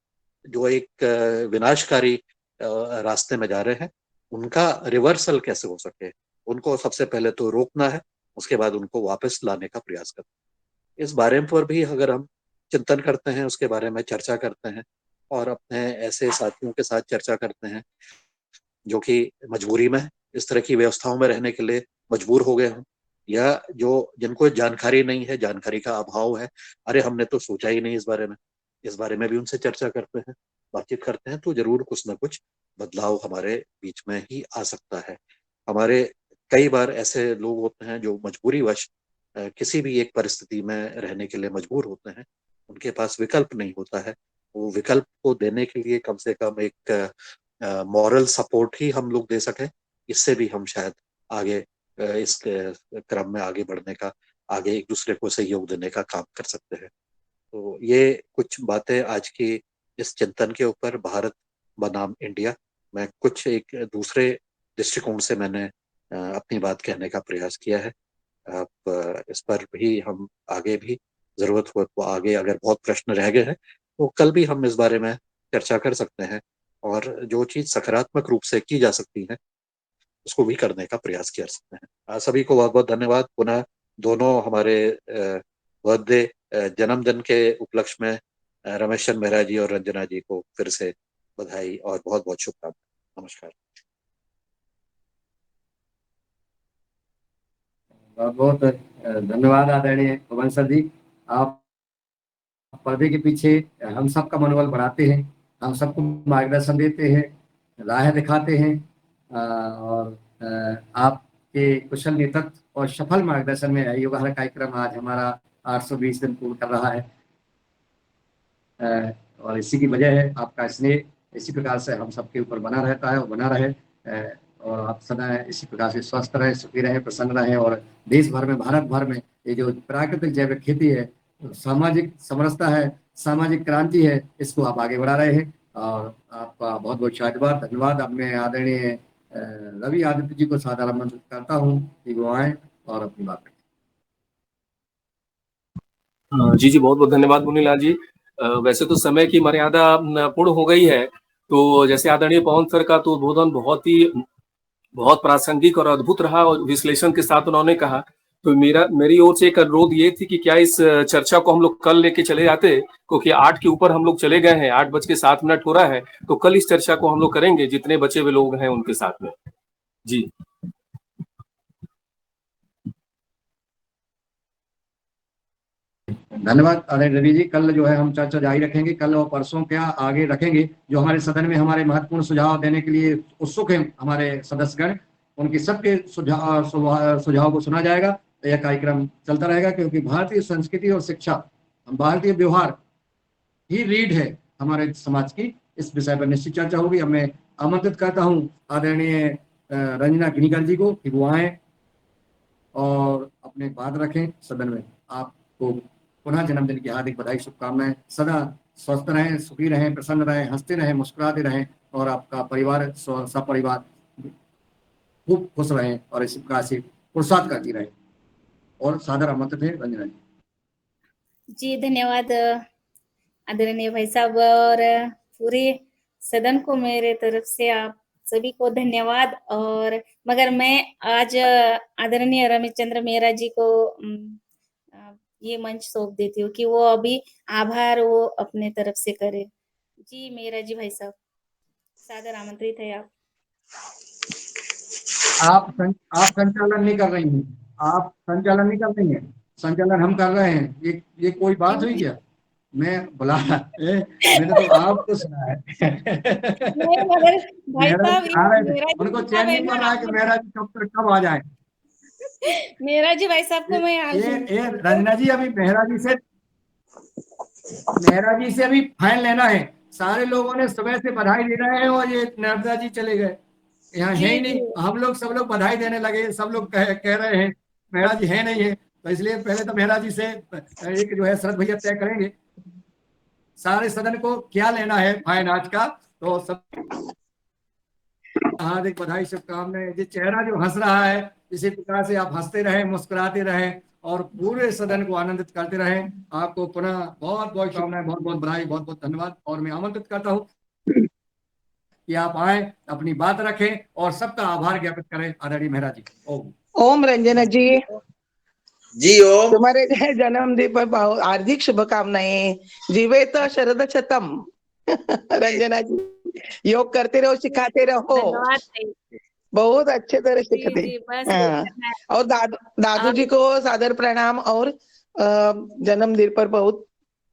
जो एक विनाशकारी रास्ते में जा रहे हैं, उनका रिवर्सल कैसे हो सके, उनको सबसे पहले तो रोकना है, उसके बाद उनको वापस लाने का प्रयास करना है। इस बारे पर भी अगर हम चिंतन करते हैं, उसके बारे में चर्चा करते हैं, और अपने ऐसे साथियों के साथ चर्चा करते हैं जो कि मजबूरी में इस तरह की व्यवस्थाओं में रहने के लिए मजबूर हो गए हों, या जो जिनको जानकारी नहीं है, जानकारी का अभाव है, अरे हमने तो सोचा ही नहीं इस बारे में भी उनसे चर्चा करते हैं, बातचीत करते हैं, तो जरूर कुछ ना कुछ बदलाव हमारे बीच में ही आ सकता है। हमारे कई बार ऐसे लोग होते हैं जो मजबूरीवश किसी भी एक परिस्थिति में रहने के लिए मजबूर होते हैं, उनके पास विकल्प नहीं होता है। वो विकल्प को देने के लिए कम से कम एक मॉरल सपोर्ट ही हम लोग दे सकें, इससे भी हम शायद आगे इस क्रम में आगे बढ़ने का, आगे एक दूसरे को सहयोग देने का काम कर सकते हैं। तो ये कुछ बातें आज की इस चिंतन के ऊपर, भारत बनाम इंडिया, मैं कुछ एक दूसरे दृष्टिकोण से मैंने अपनी बात कहने का प्रयास किया है। अब इस पर भी हम आगे भी जरूरत हो तो आगे अगर बहुत प्रश्न रह गए हैं तो कल भी हम इस बारे में चर्चा कर सकते हैं, और जो चीज सकारात्मक रूप से की जा सकती है उसको भी करने का प्रयास कर सकते हैं। सभी को बहुत बहुत धन्यवाद। पुनः दोनों हमारे बर्थडे जन्मदिन के उपलक्ष्य में रमेश चंद्र मेहरा जी और रंजना जी को फिर से बधाई और बहुत बहुत शुभकामनाएं। नमस्कार। बहुत बहुत धन्यवाद आदरणीय पवन सर जी। आप पर्दे के पीछे हम सबका मनोबल बढ़ाते हैं, हम सबको मार्गदर्शन देते हैं, राह दिखाते हैं, और आपके कुशल नेतृत्व और सफल मार्गदर्शन में योगाहार कार्यक्रम आज हमारा 820 दिन पूर्ण कर रहा है, और इसी की वजह है आपका स्नेह। इसी प्रकार से हम सबके ऊपर बना रहता है और बना रहे, और आप सदा इसी प्रकार से स्वस्थ रहे, सुखी रहे, प्रसन्न रहे, और देश भर में, भारत भर में ये जो प्राकृतिक जैविक खेती है, सामाजिक समरसता है, सामाजिक क्रांति है, इसको आप आगे बढ़ा रहे हैं, और आपका बहुत बहुत शाबाश, धन्यवाद। अब मैं आदरणीय रवि आदित्य जी को सादर आमंत्रित करता हूँ कि वो आए और अपनी बात करें। जी बहुत बहुत धन्यवाद मुनीलाल जी। वैसे तो समय की मर्यादा पूर्ण हो गई है, तो जैसे आदरणीय पवन सर का तो उद्बोधन बहुत प्रासंगिक और अद्भुत रहा, और विश्लेषण के साथ उन्होंने कहा, तो मेरी ओर से एक अनुरोध ये थी कि क्या इस चर्चा को हम लोग कल लेके चले जाते, क्योंकि 8 के ऊपर हम लोग चले गए हैं, 8:07 हो रहा है, तो कल इस चर्चा को हम लोग करेंगे जितने बचे हुए लोग हैं उनके साथ में। जी धन्यवाद आदरणीय रवि जी। कल जो है हम चर्चा जारी रखेंगे, कल और परसों क्या आगे रखेंगे। जो हमारे सदन में हमारे महत्वपूर्ण सुझाव देने के लिए उत्सुक हैं हमारे सदस्यगण, उनके सबके सुझाव को सुना जाएगा। यह कार्यक्रम चलता रहेगा, क्योंकि भारतीय संस्कृति और शिक्षा, भारतीय व्यवहार ही रीढ़ है हमारे समाज की। इस विषय पर निश्चित चर्चा होगी। अब मैं आमंत्रित करता हूँ आदरणीय रंजना गिनीकर जी को कि वो आए और अपने बात रखें सदन में। आपको पुनः जन्मदिन की हार्दिक बधाई, शुभकामनाएं। सदा स्वस्थ रहें, सुखी रहें, प्रसन्न रहें, हंसते रहें, मुस्कुराते रहें, और आपका परिवार, सब परिवार खूब खुश रहें, और इसी प्रकार से पुरुषार्थ करती रहें। और सादर आमंत्रित है रंजना जी। जी धन्यवाद आदरणीय भाई साहब, और पूरे सदन को मेरे तरफ से आप सभी को धन्यवाद। और मगर मैं आज आदरणीय रमेश चंद्र मेहरा जी को ये मंच सौंप देती हूँ कि वो अभी आभार वो अपने तरफ से करे। जी मेहरा जी भाई साहब, सादर आमंत्रित है आप। आप संचालन नहीं कर रही हैं, आप संचालन नहीं कर रही हैं, संचालन हम कर रहे हैं। ये कोई बात हुई क्या? मैं बुला मैंने तो आपको सुना है। उनको चैन नहीं पड़ रहा है कि मेहरा जी कब आ जाए। मेहरा जी भाई साहब को मैं ये रंजना जी, अभी मेहरा जी से अभी फाइन लेना है। सारे लोगों ने सुबह से बधाई दे रहे हैं, और ये नर्मदा जी चले गए, यहाँ है ही नहीं। हम लोग सब लोग बधाई देने लगे, सब लोग कह रहे हैं मेहरा जी है नहीं है, तो इसलिए पहले तो मेहरा जी से एक जो है शरद भैया तय करेंगे सारे सदन को क्या लेना है फाइन आज का। तो सब हार्दिक बधाई, शुभकामनाएं। ये चेहरा जो हंस रहा है, इसी प्रकार से आप हंसते रहें, मुस्कुराते रहें, और पूरे सदन को आनंदित करते रहें। आपको पुनः बहुत बहुत शुभकामनाएं, बहुत बहुत बधाई, बहुत बहुत धन्यवाद। और मैं आमंत्रित करता हूँ कि आप आए, अपनी बात रखें और सबका आभार ज्ञापित करें। आदरणीय मेहरा जी। ओम रंजना जी, जी ओम। तुम्हारे जन्मदिन पर हार्दिक शुभकामनाएं। जीवेत शरद शतम। रंजना जी योग करते रहो, सिखाते रहो, धन्यवाद ताई। बहुत अच्छे तरह जी सिखाते। जी, बस यही हाँ, करना है। और दादू और जी को सादर प्रणाम और जन्मदिन पर बहुत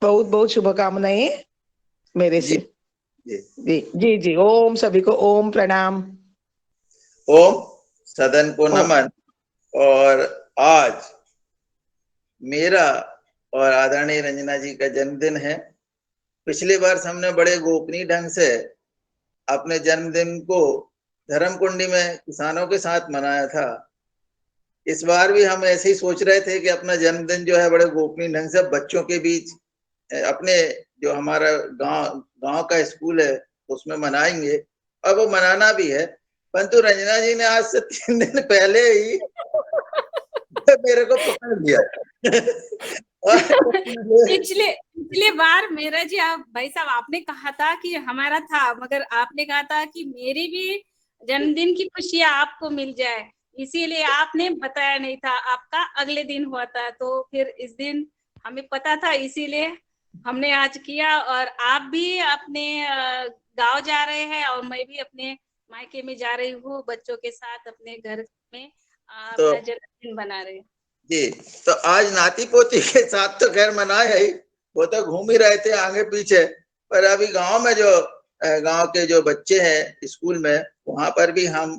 बहुत बहुत शुभकामनाएं मेरे जी से। जी जी जी जी, ओम सभी को ओम प्रणाम। ओम सदन को ओम। नमन। और आज मेरा और आदरणीय रंजना जी का जन्मदिन है। पिछली बार हमने बड़े गोपनीय ढंग से अपने जन्मदिन को धर्मकुंडी में किसानों के साथ मनाया था। इस बार भी हम ऐसे ही सोच रहे थे कि अपना जन्मदिन जो है बड़े गोपनीय ढंग से बच्चों के बीच अपने जो हमारा गांव का स्कूल है उसमें मनाएंगे, और वो मनाना भी है। परंतु रंजना जी ने आज से 3 दिन पहले ही मेरे को पकड़ लिया। और पिछले बार मेरा जी, आप भाई साहब आपने कहा था कि हमारा था, मगर आपने कहा था कि मेरी भी जन्मदिन की खुशियां आपको मिल जाए, इसीलिए आपने बताया नहीं था। आपका अगले दिन हुआ था, तो फिर इस दिन हमें पता था, इसीलिए हमने आज किया। और आप भी अपने गांव जा रहे हैं और मैं भी अपने मायके में जा रही हूँ, बच्चों के साथ अपने घर में तो अपना जन्मदिन बना रहे हैं। जी, तो आज नाती पोती के साथ तो खैर मनाए ही, वो तो घूम ही रहे थे आगे पीछे। पर अभी गांव में जो गांव के जो बच्चे हैं स्कूल में, वहां पर भी हम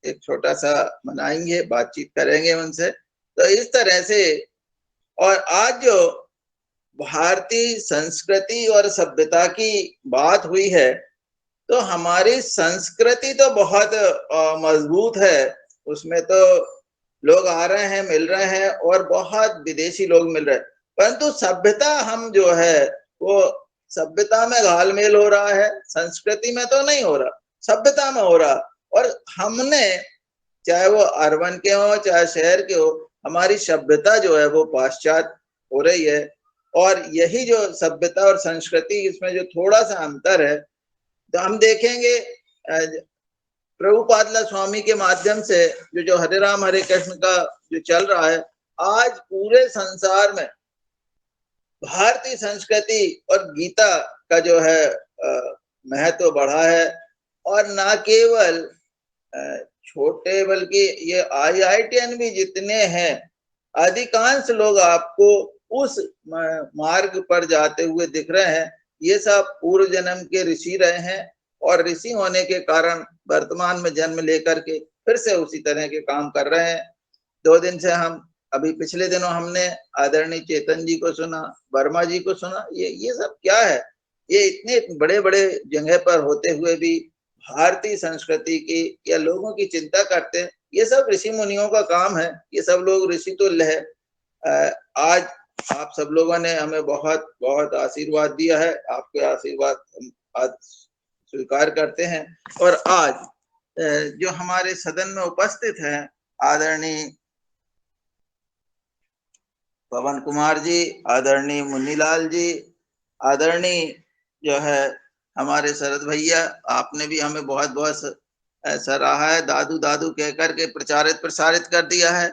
एक छोटा सा मनाएंगे, बातचीत करेंगे उनसे। तो इस तरह से, और आज जो भारतीय संस्कृति और सभ्यता की बात हुई है, तो हमारी संस्कृति तो बहुत मजबूत है। उसमें तो लोग आ रहे हैं, मिल रहे हैं, और बहुत विदेशी लोग मिल रहे हैं। परंतु सभ्यता हम जो है वो सभ्यता में घालमेल हो रहा है, संस्कृति में तो नहीं हो रहा, सभ्यता में हो रहा। और हमने, चाहे वो अर्बन के हो चाहे शहर के हो, हमारी सभ्यता जो है वो पाश्चात्य हो रही है। और यही जो सभ्यता और संस्कृति, इसमें जो थोड़ा सा अंतर है, तो हम देखेंगे प्रभुपाद स्वामी के माध्यम से जो हरे राम हरे कृष्ण का जो चल रहा है, आज पूरे संसार में भारतीय संस्कृति और गीता का जो है महत्व बढ़ा है। और ना केवल छोटे, बल्कि ये IITian भी जितने हैं, अधिकांश लोग आपको उस मार्ग पर जाते हुए दिख रहे हैं। ये सब पूर्व जन्म के ऋषि रहे हैं, और ऋषि होने के कारण वर्तमान में जन्म लेकर के फिर से उसी तरह के काम कर रहे हैं। 2 दिन से हम, अभी पिछले दिनों हमने आदरणीय चेतन जी को सुना, वर्मा जी को सुना। ये सब क्या है? ये इतने बड़े बड़े जगह पर होते हुए भी भारतीय संस्कृति की या लोगों की चिंता करते हैं। ये सब ऋषि मुनियों का काम है। ये सब लोग ऋषि तुल्य है। आज आप सब लोगों ने हमें बहुत बहुत आशीर्वाद दिया है। आपके आशीर्वाद हम आज स्वीकार करते हैं। और आज जो हमारे सदन में उपस्थित हैं, आदरणीय पवन कुमार जी, आदरणीय मुन्नीलाल जी, आदरणीय जो है हमारे शरद भैया, आपने भी हमें बहुत बहुत सराहा है, दादू दादू कहकर के प्रचारित प्रसारित कर दिया है।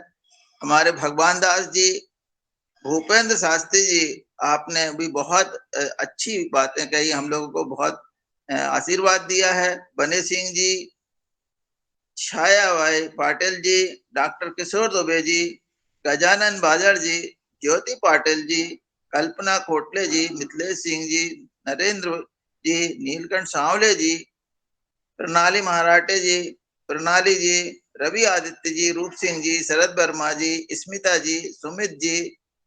हमारे भगवान दास जी, भूपेंद्र शास्त्री जी, आपने भी बहुत अच्छी बातें कही, हम लोगों को बहुत आशीर्वाद दिया है। बने सिंह जी, छाया भाई पाटिल जी, डॉक्टर किशोर दुबे जी, गजानन बाजर जी, ज्योति पाटिल जी, कल्पना कोटले जी, मिथिलेश सिंह जी, नरेंद्र जी, नीलकंठ सांवले जी, प्रणाली महाराटे जी, प्रणाली जी, रवि आदित्य जी, रूप सिंह जी, शरद वर्मा जी, स्मिता जी, सुमित जी,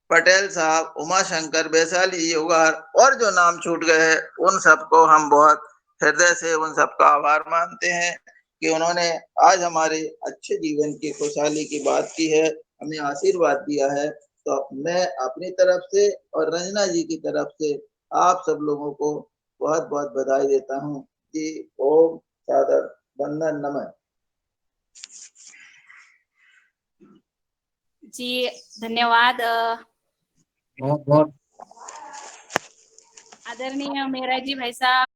पटेल साहब, उमा शंकर, वैशाली जी, उगार, और जो नाम छूट गए हैं उन सबको हम बहुत हृदय से उन सबका आभार मानते हैं कि उन्होंने आज हमारे अच्छे जीवन की खुशहाली की बात की है, हमें आशीर्वाद दिया है। तो मैं अपनी तरफ से और रंजना जी की तरफ से आप सब लोगों को बहुत बहुत बधाई देता हूँ जी। ओम सादर वंदन नमन। जी धन्यवाद बहुत बहुत आदरणीय मेरा जी भाई साहब,